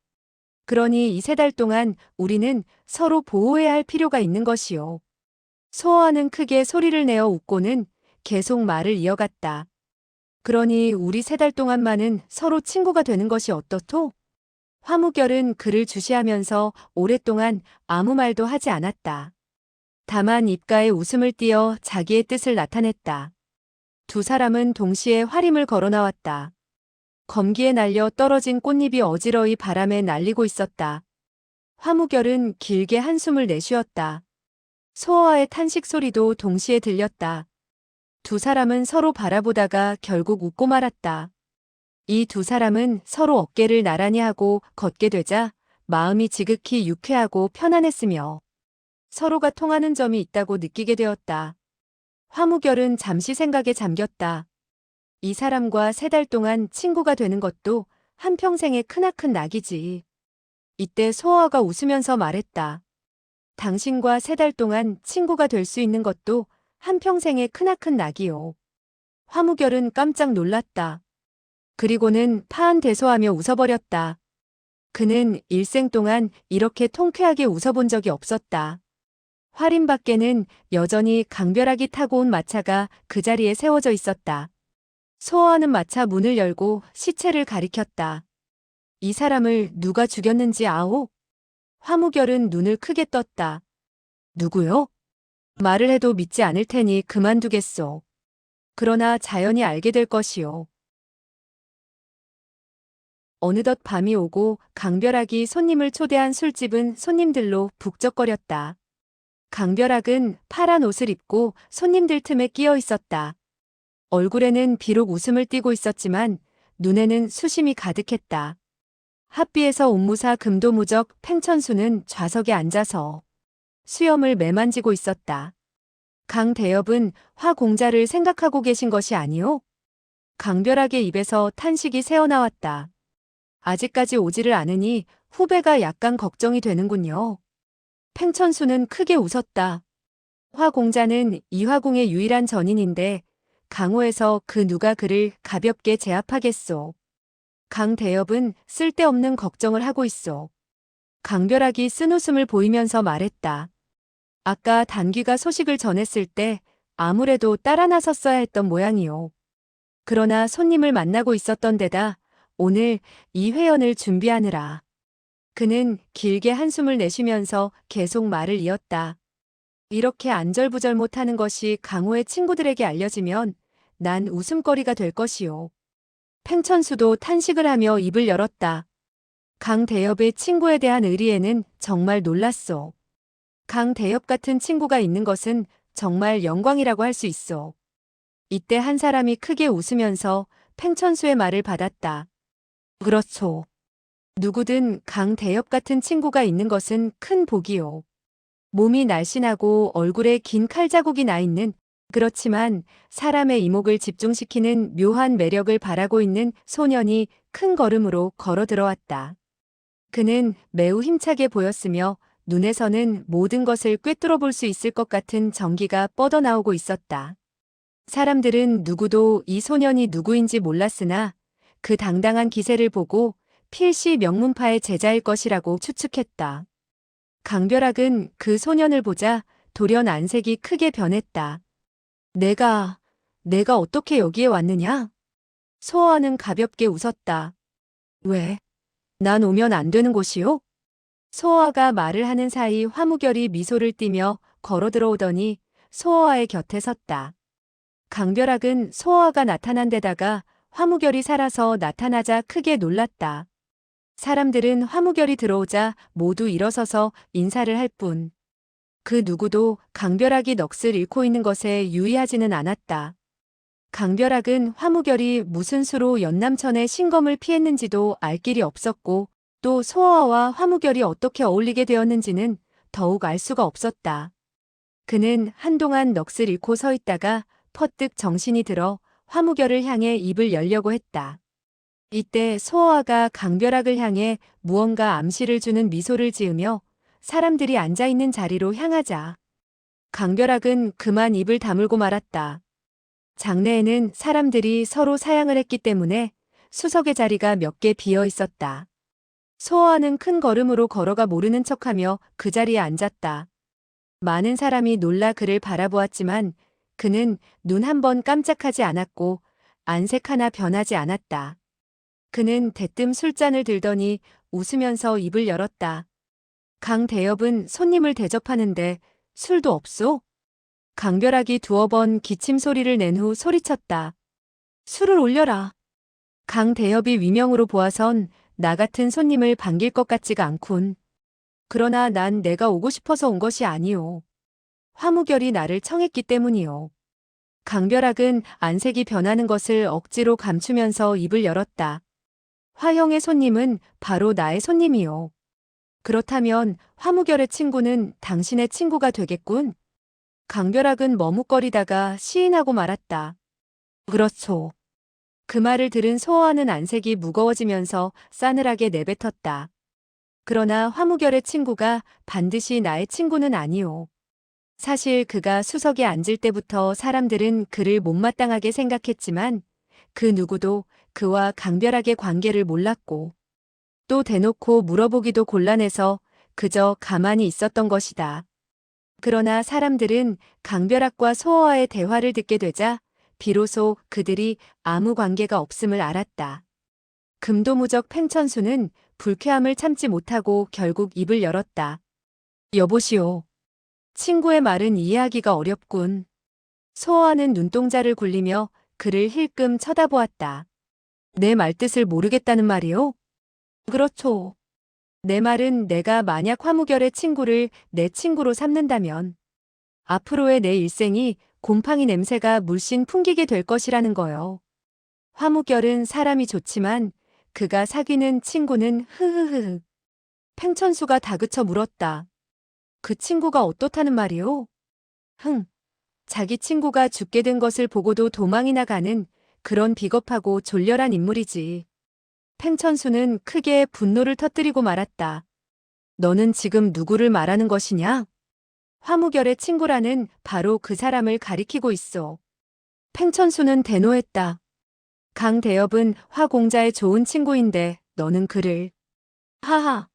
그러니 이 3달 동안 우리는 서로 보호해야 할 필요가 있는 것이요. 소어하는 크게 소리를 내어 웃고는 계속 말을 이어갔다. 그러니 우리 3달 동안만은 서로 친구가 되는 것이 어떻소? 화무결은 그를 주시하면서 오랫동안 아무 말도 하지 않았다. 다만 입가에 웃음을 띄어 자기의 뜻을 나타냈다. 두 사람은 동시에 활임을 걸어 나왔다. 검기에 날려 떨어진 꽃잎이 어지러이 바람에 날리고 있었다. 화무결은 길게 한숨을 내쉬었다. 소어와의 탄식 소리도 동시에 들렸다. 두 사람은 서로 바라보다가 결국 웃고 말았다. 이 두 사람은 서로 어깨를 나란히 하고 걷게 되자 마음이 지극히 유쾌하고 편안했으며 서로가 통하는 점이 있다고 느끼게 되었다. 화무결은 잠시 생각에 잠겼다. 이 사람과 3달 동안 친구가 되는 것도 한평생의 크나큰 낙이지. 이때 소어가 웃으면서 말했다. 당신과 3달 동안 친구가 될 수 있는 것도 한평생의 크나큰 낙이요. 화무결은 깜짝 놀랐다. 그리고는 파한대소하며 웃어버렸다. 그는 일생 동안 이렇게 통쾌하게 웃어본 적이 없었다. 활인 밖에는 여전히 강벼락이 타고 온 마차가 그 자리에 세워져 있었다. 소어하는 마차 문을 열고 시체를 가리켰다. 이 사람을 누가 죽였는지 아오? 화무결은 눈을 크게 떴다. 누구요? 말을 해도 믿지 않을 테니 그만두겠소. 그러나 자연히 알게 될 것이요. 어느덧 밤이 오고 강벼락이 손님을 초대한 술집은 손님들로 북적거렸다. 강벼락은 파란 옷을 입고 손님들 틈에 끼어 있었다. 얼굴에는 비록 웃음을 띠고 있었지만 눈에는 수심이 가득했다. 합비에서 옥무사 금도무적 팽천수는 좌석에 앉아서 수염을 매만지고 있었다. 강대엽은 화공자를 생각하고 계신 것이 아니오? 강벼락의 입에서 탄식이 새어나왔다. 아직까지 오지를 않으니 후배가 약간 걱정이 되는군요. 팽천수는 크게 웃었다. 화공자는 이화궁의 유일한 전인인데 강호에서 그 누가 그를 가볍게 제압하겠소. 강대엽은 쓸데없는 걱정을 하고 있소. 강벼락이 쓴웃음을 보이면서 말했다. 아까 단귀가 소식을 전했을 때 아무래도 따라 나섰어야 했던 모양이요. 그러나 손님을 만나고 있었던 데다 오늘 이 회연을 준비하느라. 그는 길게 한숨을 내쉬면서 계속 말을 이었다. 이렇게 안절부절 못하는 것이 강호의 친구들에게 알려지면 난 웃음거리가 될 것이요. 팽천수도 탄식을 하며 입을 열었다. 강대엽의 친구에 대한 의리에는 정말 놀랐소. 강대엽 같은 친구가 있는 것은 정말 영광이라고 할 수 있어. 이때 한 사람이 크게 웃으면서 팽천수의 말을 받았다. 그렇소. 누구든 강대엽 같은 친구가 있는 것은 큰 복이요. 몸이 날씬하고 얼굴에 긴 칼자국이 나 있는 그렇지만 사람의 이목을 집중시키는 묘한 매력을 바라고 있는 소년이 큰 걸음으로 걸어 들어왔다. 그는 매우 힘차게 보였으며 눈에서는 모든 것을 꿰뚫어 볼 수 있을 것 같은 전기가 뻗어나오고 있었다. 사람들은 누구도 이 소년이 누구인지 몰랐으나 그 당당한 기세를 보고 필시 명문파의 제자일 것이라고 추측했다. 강벼락은 그 소년을 보자 돌연 안색이 크게 변했다. 내가 어떻게 여기에 왔느냐? 소아는 가볍게 웃었다. 왜? 난 오면 안 되는 곳이요? 소아가 말을 하는 사이 화무결이 미소를 띠며 걸어 들어오더니 소아의 곁에 섰다. 강벼락은 소아가 나타난 데다가 화무결이 살아서 나타나자 크게 놀랐다. 사람들은 화무결이 들어오자 모두 일어서서 인사를 할 뿐. 그 누구도 강벼락이 넋을 잃고 있는 것에 유의하지는 않았다. 강벼락은 화무결이 무슨 수로 연남천의 신검을 피했는지도 알 길이 없었고 또 소아와 화무결이 어떻게 어울리게 되었는지는 더욱 알 수가 없었다. 그는 한동안 넋을 잃고 서 있다가 퍼뜩 정신이 들어 화무결을 향해 입을 열려고 했다. 이때 소아가 강벼락을 향해 무언가 암시를 주는 미소를 지으며 사람들이 앉아있는 자리로 향하자 강벼락은 그만 입을 다물고 말았다. 장내에는 사람들이 서로 사양을 했기 때문에 수석의 자리가 몇 개 비어 있었다. 소아는 큰 걸음으로 걸어가 모르는 척하며 그 자리에 앉았다. 많은 사람이 놀라 그를 바라보았지만 그는 눈 한 번 깜짝하지 않았고 안색 하나 변하지 않았다. 그는 대뜸 술잔을 들더니 웃으면서 입을 열었다. 강 대엽은 손님을 대접하는데 술도 없소? 강벼락이 두어 번 기침 소리를 낸 후 소리쳤다. 술을 올려라. 강 대엽이 위명으로 보아선 나 같은 손님을 반길 것 같지가 않군. 그러나 난 내가 오고 싶어서 온 것이 아니오. 화무결이 나를 청했기 때문이오. 강벼락은 안색이 변하는 것을 억지로 감추면서 입을 열었다. 화형의 손님은 바로 나의 손님이오. 그렇다면 화무결의 친구는 당신의 친구가 되겠군. 강벼락은 머뭇거리다가 시인하고 말았다. 그렇소. 그 말을 들은 소아는 안색이 무거워지면서 싸늘하게 내뱉었다. 그러나 화무결의 친구가 반드시 나의 친구는 아니오. 사실 그가 수석에 앉을 때부터 사람들은 그를 못마땅하게 생각했지만 그 누구도 그와 강벼락의 관계를 몰랐고 또 대놓고 물어보기도 곤란해서 그저 가만히 있었던 것이다. 그러나 사람들은 강벼락과 소아의 대화를 듣게 되자 비로소 그들이 아무 관계가 없음을 알았다. 금도무적 팽천수는 불쾌함을 참지 못하고 결국 입을 열었다. 여보시오. 친구의 말은 이해하기가 어렵군. 소아는 눈동자를 굴리며 그를 힐끔 쳐다보았다. 내 말뜻을 모르겠다는 말이오? 그렇죠. 내 말은 내가 만약 화무결의 친구를 내 친구로 삼는다면 앞으로의 내 일생이 곰팡이 냄새가 물씬 풍기게 될 것이라는 거요. 화무결은 사람이 좋지만 그가 사귀는 친구는 흐흐흐. 팽천수가 다그쳐 물었다. 그 친구가 어떻다는 말이오? 자기 친구가 죽게 된 것을 보고도 도망이나 가는 그런 비겁하고 졸렬한 인물이지. 팽천수는 크게 분노를 터뜨리고 말았다. 너는 지금 누구를 말하는 것이냐? 화무결의 친구라는 바로 그 사람을 가리키고 있어. 팽천수는 대노했다. 강대엽은 화공자의 좋은 친구인데 너는 그를. 하하.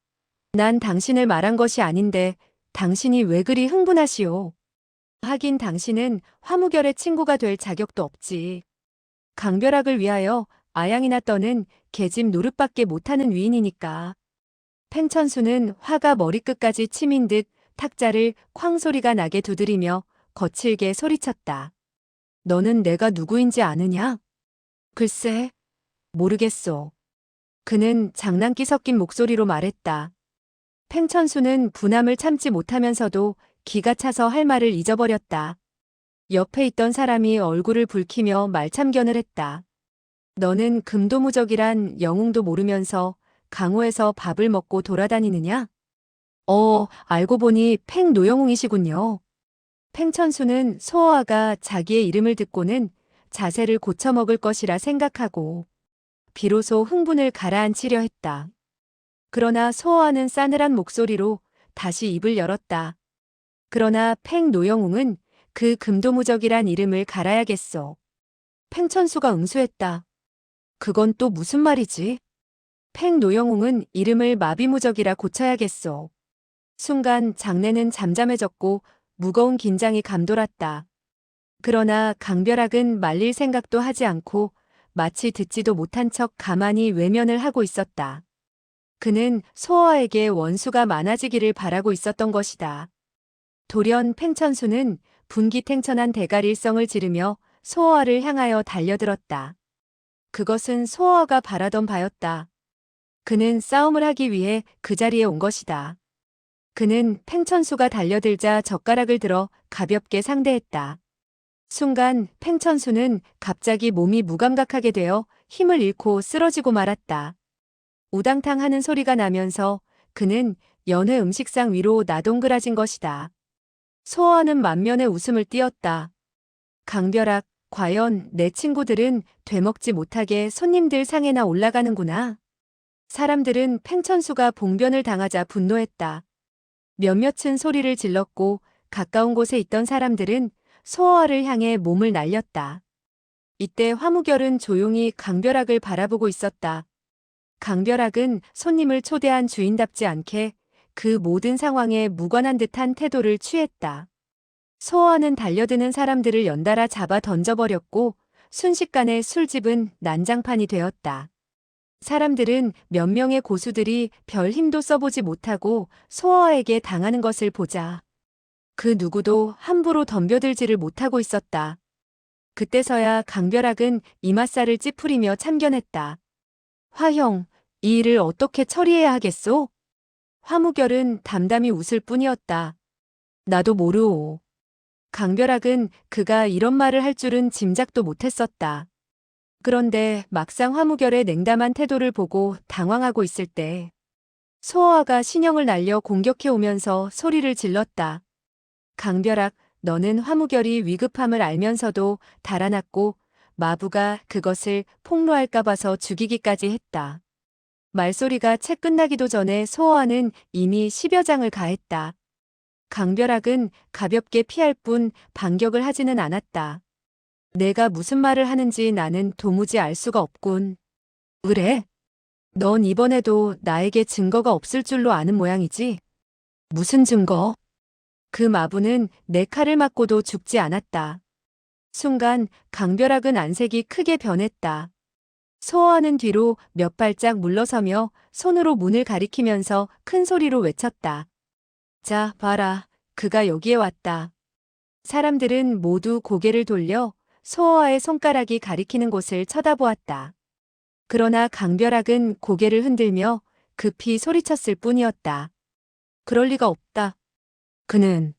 난 당신을 말한 것이 아닌데 당신이 왜 그리 흥분하시오? 하긴 당신은 화무결의 친구가 될 자격도 없지. 강벼락을 위하여 아양이나 떠는 계집 노릇밖에 못하는 위인이니까. 팽천수는 화가 머리끝까지 치민 듯 탁자를 쾅 소리가 나게 두드리며 거칠게 소리쳤다. 너는 내가 누구인지 아느냐? 글쎄, 모르겠소. 그는 장난기 섞인 목소리로 말했다. 팽천수는 분함을 참지 못하면서도 기가 차서 할 말을 잊어버렸다. 옆에 있던 사람이 얼굴을 붉히며 말참견을 했다. 너는 금도무적이란 영웅도 모르면서 강호에서 밥을 먹고 돌아다니느냐? 알고 보니 팽노영웅이시군요. 팽천수는 소어아가 자기의 이름을 듣고는 자세를 고쳐먹을 것이라 생각하고 비로소 흥분을 가라앉히려 했다. 그러나 소어아는 싸늘한 목소리로 다시 입을 열었다. 그러나 팽노영웅은 그 금도무적이란 이름을 갈아야겠소. 팽천수가 응수했다. 그건 또 무슨 말이지? 팽노영웅은 이름을 마비무적이라 고쳐야겠소. 순간 장내는 잠잠해졌고 무거운 긴장이 감돌았다. 그러나 강벼락은 말릴 생각도 하지 않고 마치 듣지도 못한 척 가만히 외면을 하고 있었다. 그는 소어에게 원수가 많아지기를 바라고 있었던 것이다. 돌연 팽천수는 분기탱천한 대가릴성을 지르며 소어를 향하여 달려들었다. 그것은 소어가 바라던 바였다. 그는 싸움을 하기 위해 그 자리에 온 것이다. 그는 팽천수가 달려들자 젓가락을 들어 가볍게 상대했다. 순간 팽천수는 갑자기 몸이 무감각하게 되어 힘을 잃고 쓰러지고 말았다. 우당탕 하는 소리가 나면서 그는 연회 음식상 위로 나동그라진 것이다. 소어는 만면에 웃음을 띄었다. 강벼락, 과연 내 친구들은 되먹지 못하게 손님들 상에나 올라가는구나. 사람들은 팽천수가 봉변을 당하자 분노했다. 몇몇은 소리를 질렀고 가까운 곳에 있던 사람들은 소어를 향해 몸을 날렸다. 이때 화무결은 조용히 강벼락을 바라보고 있었다. 강벼락은 손님을 초대한 주인답지 않게 그 모든 상황에 무관한 듯한 태도를 취했다. 소어는 달려드는 사람들을 연달아 잡아 던져버렸고 순식간에 술집은 난장판이 되었다. 사람들은 몇 명의 고수들이 별 힘도 써보지 못하고 소어에게 당하는 것을 보자 그 누구도 함부로 덤벼들지를 못하고 있었다. 그때서야 강벼락은 이맛살을 찌푸리며 참견했다. 화형, 이 일을 어떻게 처리해야 하겠소? 화무결은 담담히 웃을 뿐이었다. 나도 모르오. 강벼락은 그가 이런 말을 할 줄은 짐작도 못했었다. 그런데 막상 화무결의 냉담한 태도를 보고 당황하고 있을 때 소어아가 신형을 날려 공격해 오면서 소리를 질렀다. 강벼락, 너는 화무결이 위급함을 알면서도 달아났고 마부가 그것을 폭로할까 봐서 죽이기까지 했다. 말소리가 채 끝나기도 전에 소어아는 이미 10여 장을 가했다. 강벼락은 가볍게 피할 뿐 반격을 하지는 않았다. 내가 무슨 말을 하는지 나는 도무지 알 수가 없군. 그래? 넌 이번에도 나에게 증거가 없을 줄로 아는 모양이지? 무슨 증거? 그 마부는 내 칼을 맞고도 죽지 않았다. 순간 강벼락은 안색이 크게 변했다. 소어하는 뒤로 몇 발짝 물러서며 손으로 문을 가리키면서 큰 소리로 외쳤다. 자, 봐라. 그가 여기에 왔다. 사람들은 모두 고개를 돌려 소어아의 손가락이 가리키는 곳을 쳐다보았다. 그러나 강벼락은 고개를 흔들며 급히 소리쳤을 뿐이었다. 그럴 리가 없다. 그는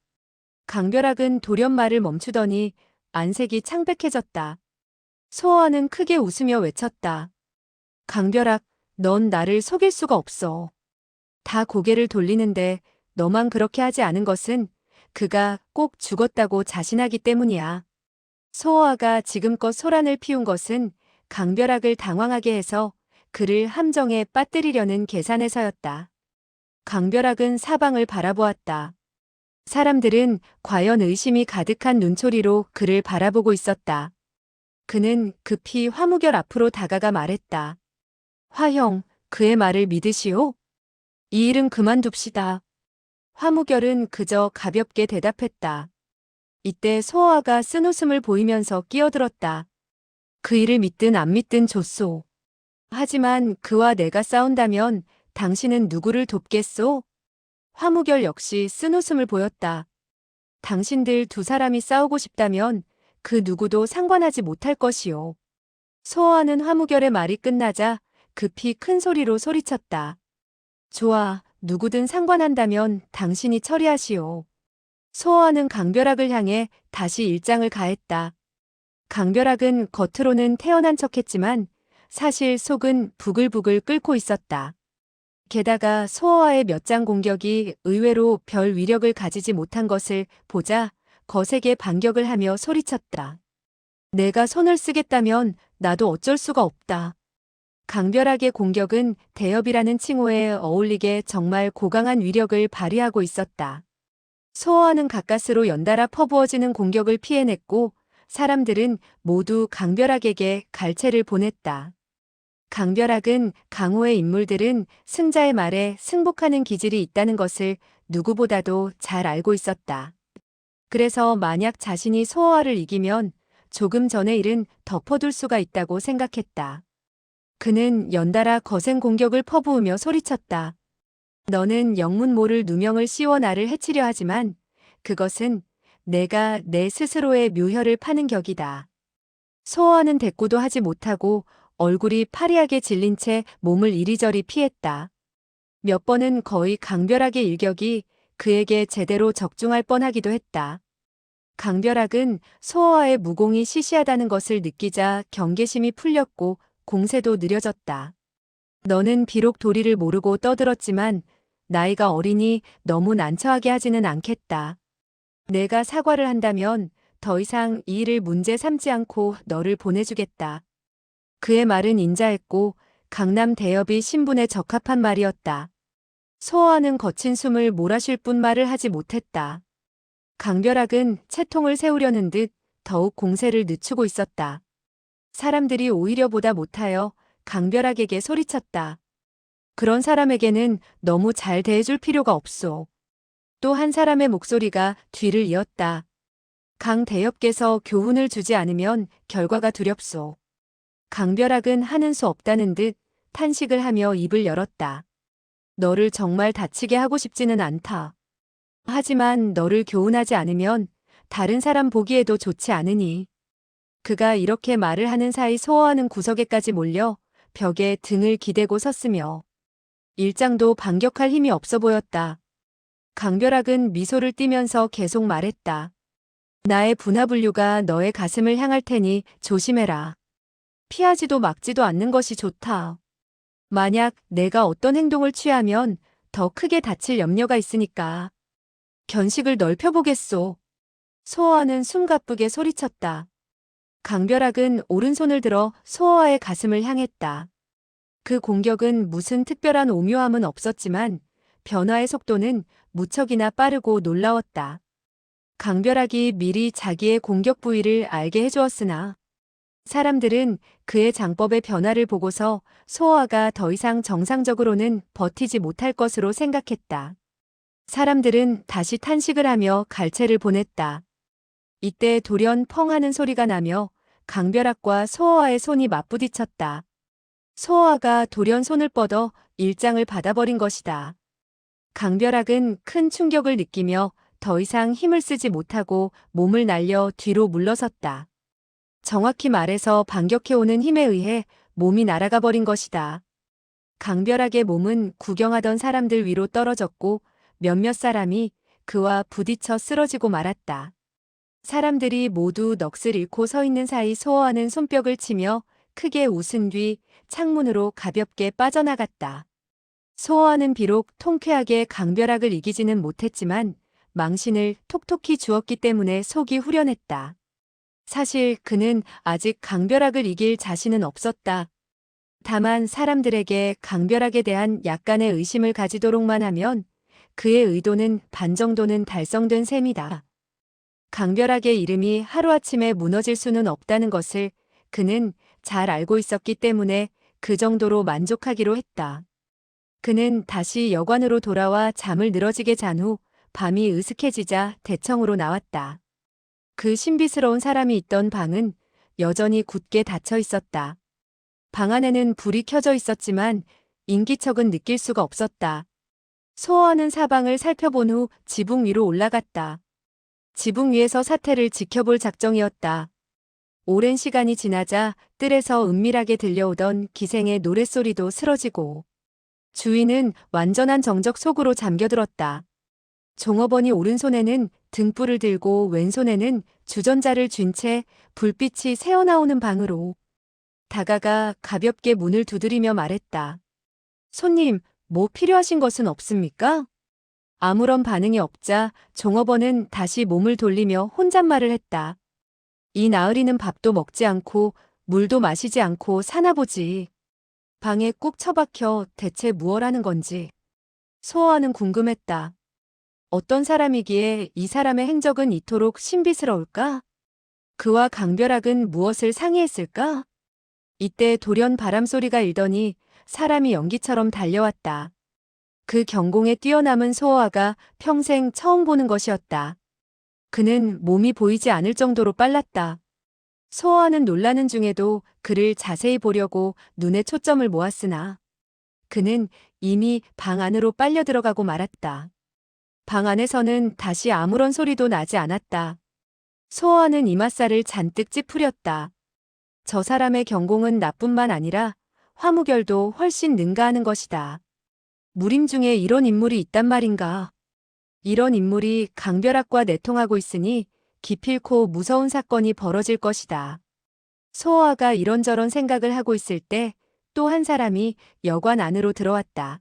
강벼락은 돌연 말을 멈추더니 안색이 창백해졌다. 소어아는 크게 웃으며 외쳤다. 강벼락, 넌 나를 속일 수가 없어. 다 고개를 돌리는데 너만 그렇게 하지 않은 것은 그가 꼭 죽었다고 자신하기 때문이야. 소어아가 지금껏 소란을 피운 것은 강벼락을 당황하게 해서 그를 함정에 빠뜨리려는 계산에서였다. 강벼락은 사방을 바라보았다. 사람들은 과연 의심이 가득한 눈초리로 그를 바라보고 있었다. 그는 급히 화무결 앞으로 다가가 말했다. 화형, 그의 말을 믿으시오? 이 일은 그만둡시다. 화무결은 그저 가볍게 대답했다. 이때 소어아가 쓴웃음을 보이면서 끼어들었다. 그 일을 믿든 안 믿든 좋소. 하지만 그와 내가 싸운다면 당신은 누구를 돕겠소? 화무결 역시 쓴웃음을 보였다. 당신들 두 사람이 싸우고 싶다면 그 누구도 상관하지 못할 것이오. 소어아는 화무결의 말이 끝나자 급히 큰 소리로 소리쳤다. 좋아, 누구든 상관한다면 당신이 처리하시오. 소어아는 강벼락을 향해 다시 일장을 가했다. 강벼락은 겉으로는 태연한 척했지만 사실 속은 부글부글 끓고 있었다. 게다가 소어아의 몇 장 공격이 의외로 별 위력을 가지지 못한 것을 보자 거세게 반격을 하며 소리쳤다. 내가 손을 쓰겠다면 나도 어쩔 수가 없다. 강벼락의 공격은 대엽이라는 칭호에 어울리게 정말 고강한 위력을 발휘하고 있었다. 소어아는 가까스로 연달아 퍼부어지는 공격을 피해냈고 사람들은 모두 강벼락에게 갈채를 보냈다. 강벼락은 강호의 인물들은 승자의 말에 승복하는 기질이 있다는 것을 누구보다도 잘 알고 있었다. 그래서 만약 자신이 소어와를 이기면 조금 전의 일은 덮어둘 수가 있다고 생각했다. 그는 연달아 거센 공격을 퍼부으며 소리쳤다. 너는 영문 모를 누명을 씌워 나를 해치려 하지만 그것은 내가 내 스스로의 묘혈을 파는 격이다. 소어와는 대꾸도 하지 못하고 얼굴이 파리하게 질린 채 몸을 이리저리 피했다. 몇 번은 거의 강별학의 일격이 그에게 제대로 적중할 뻔하기도 했다. 강별학은 소어와의 무공이 시시하다는 것을 느끼자 경계심이 풀렸고 공세도 느려졌다. 너는 비록 도리를 모르고 떠들었지만 나이가 어리니 너무 난처하게 하지는 않겠다. 내가 사과를 한다면 더 이상 이 일을 문제 삼지 않고 너를 보내주겠다. 그의 말은 인자했고 강남 대여비 신분에 적합한 말이었다. 소어와는 거친 숨을 몰아쉴 뿐 말을 하지 못했다. 강별학은 채통을 세우려는 듯 더욱 공세를 늦추고 있었다. 사람들이 오히려 보다 못하여 강별학에게 소리쳤다. 그런 사람에게는 너무 잘 대해줄 필요가 없소. 또 한 사람의 목소리가 뒤를 이었다. 강 대엽께서 교훈을 주지 않으면 결과가 두렵소. 강별학은 하는 수 없다는 듯 탄식을 하며 입을 열었다. 너를 정말 다치게 하고 싶지는 않다. 하지만 너를 교훈하지 않으면 다른 사람 보기에도 좋지 않으니. 그가 이렇게 말을 하는 사이 소어와는 구석에까지 몰려 벽에 등을 기대고 섰으며 일장도 반격할 힘이 없어 보였다. 강별학은 미소를 띠면서 계속 말했다. 나의 분하분류가 너의 가슴을 향할 테니 조심해라. 피하지도 막지도 않는 것이 좋다. 만약 내가 어떤 행동을 취하면 더 크게 다칠 염려가 있으니까. 견식을 넓혀보겠소. 소어와는 숨가쁘게 소리쳤다. 강별학은 오른손을 들어 소어와의 가슴을 향했다. 그 공격은 무슨 특별한 오묘함은 없었지만 변화의 속도는 무척이나 빠르고 놀라웠다. 강별학이 미리 자기의 공격 부위를 알게 해주었으나 사람들은 그의 장법의 변화를 보고서 소어와가 더 이상 정상적으로는 버티지 못할 것으로 생각했다. 사람들은 다시 탄식을 하며 갈채를 보냈다. 이때 돌연 펑 하는 소리가 나며 강별학과 소어와의 손이 맞부딪혔다. 소어와가 돌연 손을 뻗어 일장을 받아버린 것이다. 강별학은 큰 충격을 느끼며 더 이상 힘을 쓰지 못하고 몸을 날려 뒤로 물러섰다. 정확히 말해서 반격해오는 힘에 의해 몸이 날아가 버린 것이다. 강별학의 몸은 구경하던 사람들 위로 떨어졌고 몇몇 사람이 그와 부딪혀 쓰러지고 말았다. 사람들이 모두 넋을 잃고 서 있는 사이 소어와는 손뼉을 치며 크게 웃은 뒤 창문으로 가볍게 빠져나갔다. 소어와는 비록 통쾌하게 강별학을 이기지는 못했지만 망신을 톡톡히 주었기 때문에 속이 후련했다. 사실 그는 아직 강별학을 이길 자신은 없었다. 다만 사람들에게 강별학에 대한 약간의 의심을 가지도록만 하면 그의 의도는 반 정도는 달성된 셈이다. 강별학의 이름이 하루아침에 무너질 수는 없다는 것을 그는 잘 알고 있었기 때문에 그 정도로 만족하기로 했다. 그는 다시 여관으로 돌아와 잠을 늘어지게 잔 후 밤이 으슥해지자 대청으로 나왔다. 그 신비스러운 사람이 있던 방은 여전히 굳게 닫혀 있었다. 방 안에는 불이 켜져 있었지만 인기척은 느낄 수가 없었다. 소어와는 사방을 살펴본 후 지붕 위로 올라갔다. 지붕 위에서 사태를 지켜볼 작정이었다. 오랜 시간이 지나자 뜰에서 은밀하게 들려오던 기생의 노랫소리도 쓰러지고 주위는 완전한 정적 속으로 잠겨들었다. 종업원이 오른손에는 등불을 들고 왼손에는 주전자를 쥔 채 불빛이 새어나오는 방으로 다가가 가볍게 문을 두드리며 말했다. 손님, 뭐 필요하신 것은 없습니까? 아무런 반응이 없자 종업원은 다시 몸을 돌리며 혼잣말을 했다. 이 나으리는 밥도 먹지 않고 물도 마시지 않고 사나보지. 방에 꾹 처박혀 대체 무얼 하는 건지. 소어와는 궁금했다. 어떤 사람이기에 이 사람의 행적은 이토록 신비스러울까? 그와 강별학은 무엇을 상의했을까? 이때 돌연 바람소리가 일더니 사람이 연기처럼 달려왔다. 그 경공에 뛰어남은 소어아가 평생 처음 보는 것이었다. 그는 몸이 보이지 않을 정도로 빨랐다. 소어아는 놀라는 중에도 그를 자세히 보려고 눈에 초점을 모았으나 그는 이미 방 안으로 빨려 들어가고 말았다. 방 안에서는 다시 아무런 소리도 나지 않았다. 소어아는 이맛살을 잔뜩 찌푸렸다. 저 사람의 경공은 나뿐만 아니라 화무결도 훨씬 능가하는 것이다. 무림 중에 이런 인물이 있단 말인가. 이런 인물이 강별학과 내통하고 있으니 기필코 무서운 사건이 벌어질 것이다. 소어아가 이런저런 생각을 하고 있을 때 또 한 사람이 여관 안으로 들어왔다.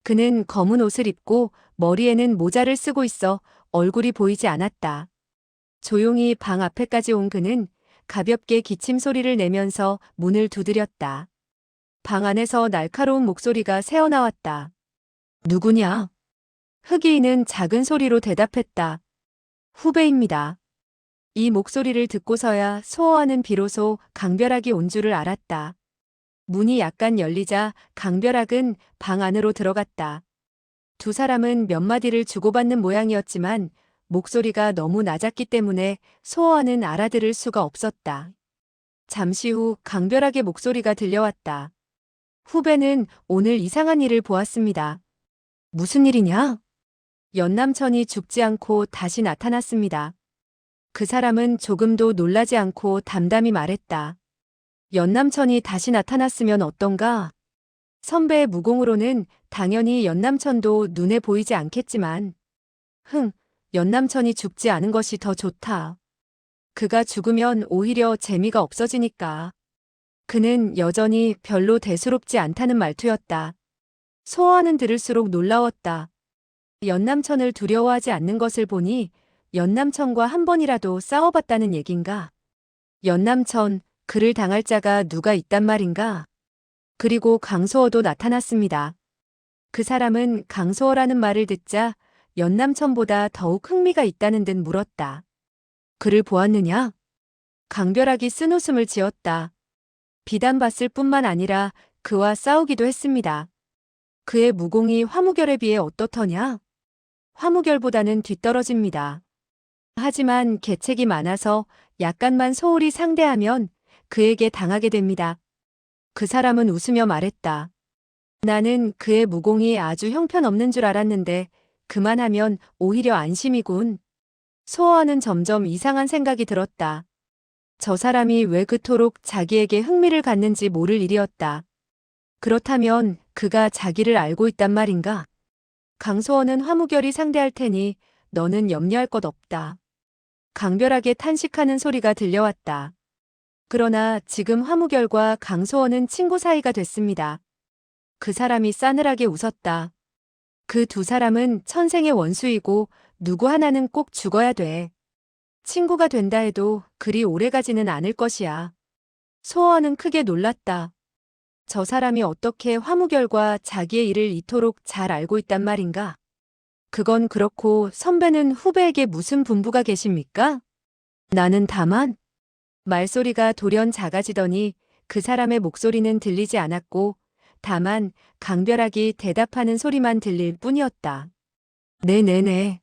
그는 검은 옷을 입고 머리에는 모자를 쓰고 있어 얼굴이 보이지 않았다. 조용히 방 앞에까지 온 그는 가볍게 기침 소리를 내면서 문을 두드렸다. 방 안에서 날카로운 목소리가 새어나왔다. 누구냐? 흑이인은 작은 소리로 대답했다. 후배입니다. 이 목소리를 듣고서야 소어아는 비로소 강별학이 온 줄을 알았다. 문이 약간 열리자 강별학은 방 안으로 들어갔다. 두 사람은 몇 마디를 주고받는 모양이었지만 목소리가 너무 낮았기 때문에 소어아는 알아들을 수가 없었다. 잠시 후 강별학의 목소리가 들려왔다. 후배는 오늘 이상한 일을 보았습니다. 무슨 일이냐? 연남천이 죽지 않고 다시 나타났습니다. 그 사람은 조금도 놀라지 않고 담담히 말했다. 연남천이 다시 나타났으면 어떤가? 선배의 무공으로는 당연히 연남천도 눈에 보이지 않겠지만, 연남천이 죽지 않은 것이 더 좋다. 그가 죽으면 오히려 재미가 없어지니까. 그는 여전히 별로 대수롭지 않다는 말투였다. 소어아는 들을수록 놀라웠다. 연남천을 두려워하지 않는 것을 보니 연남천과 한 번이라도 싸워봤다는 얘긴가? 연남천, 그를 당할 자가 누가 있단 말인가? 그리고 강소어도 나타났습니다. 그 사람은 강소어라는 말을 듣자 연남천보다 더욱 흥미가 있다는 듯 물었다. 그를 보았느냐? 강별학이 쓴웃음을 지었다. 비단 봤을 뿐만 아니라 그와 싸우기도 했습니다. 그의 무공이 화무결에 비해 어떻더냐? 화무결보다는 뒤떨어집니다. 하지만 계책이 많아서 약간만 소홀히 상대하면 그에게 당하게 됩니다. 그 사람은 웃으며 말했다. 나는 그의 무공이 아주 형편없는 줄 알았는데 그만하면 오히려 안심이군. 소어아는 점점 이상한 생각이 들었다. 저 사람이 왜 그토록 자기에게 흥미를 갖는지 모를 일이었다. 그렇다면 그가 자기를 알고 있단 말인가? 강소어는 화무결이 상대할 테니 너는 염려할 것 없다. 강별하게 탄식하는 소리가 들려왔다. 그러나 지금 화무결과 강소어는 친구 사이가 됐습니다. 그 사람이 싸늘하게 웃었다. 그 두 사람은 천생의 원수이고 누구 하나는 꼭 죽어야 돼. 친구가 된다 해도 그리 오래가지는 않을 것이야. 소어는 크게 놀랐다. 저 사람이 어떻게 화무결과 자기의 일을 이토록 잘 알고 있단 말인가? 그건 그렇고 선배는 후배에게 무슨 분부가 계십니까? 나는 다만 말소리가 돌연 작아지더니 그 사람의 목소리는 들리지 않았고 다만 강별학이 대답하는 소리만 들릴 뿐이었다. 네네네.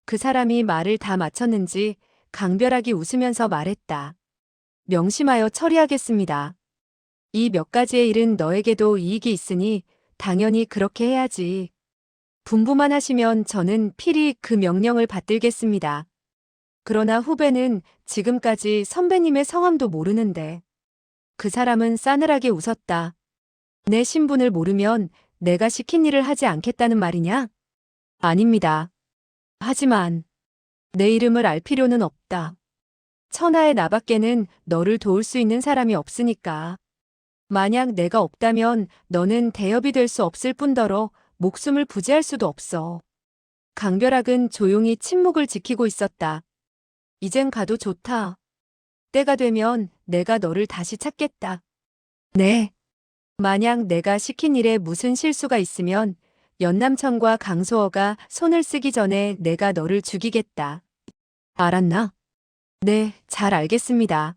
그 사람이 말을 다 마쳤는지 강별학이 웃으면서 말했다. 명심하여 처리하겠습니다. 이 몇 가지의 일은 너에게도 이익이 있으니 당연히 그렇게 해야지. 분부만 하시면 저는 필히 그 명령을 받들겠습니다. 그러나 후배는 지금까지 선배님의 성함도 모르는데. 그 사람은 싸늘하게 웃었다. 내 신분을 모르면 내가 시킨 일을 하지 않겠다는 말이냐? 아닙니다. 하지만 내 이름을 알 필요는 없다. 천하의 나밖에는 너를 도울 수 있는 사람이 없으니까. 만약 내가 없다면 너는 대업이 될 수 없을 뿐더러 목숨을 부지할 수도 없어. 강별학은 조용히 침묵을 지키고 있었다. 이젠 가도 좋다. 때가 되면 내가 너를 다시 찾겠다. 네. 만약 내가 시킨 일에 무슨 실수가 있으면 연남천과 강소어가 손을 쓰기 전에 내가 너를 죽이겠다. 알았나? 네, 잘 알겠습니다.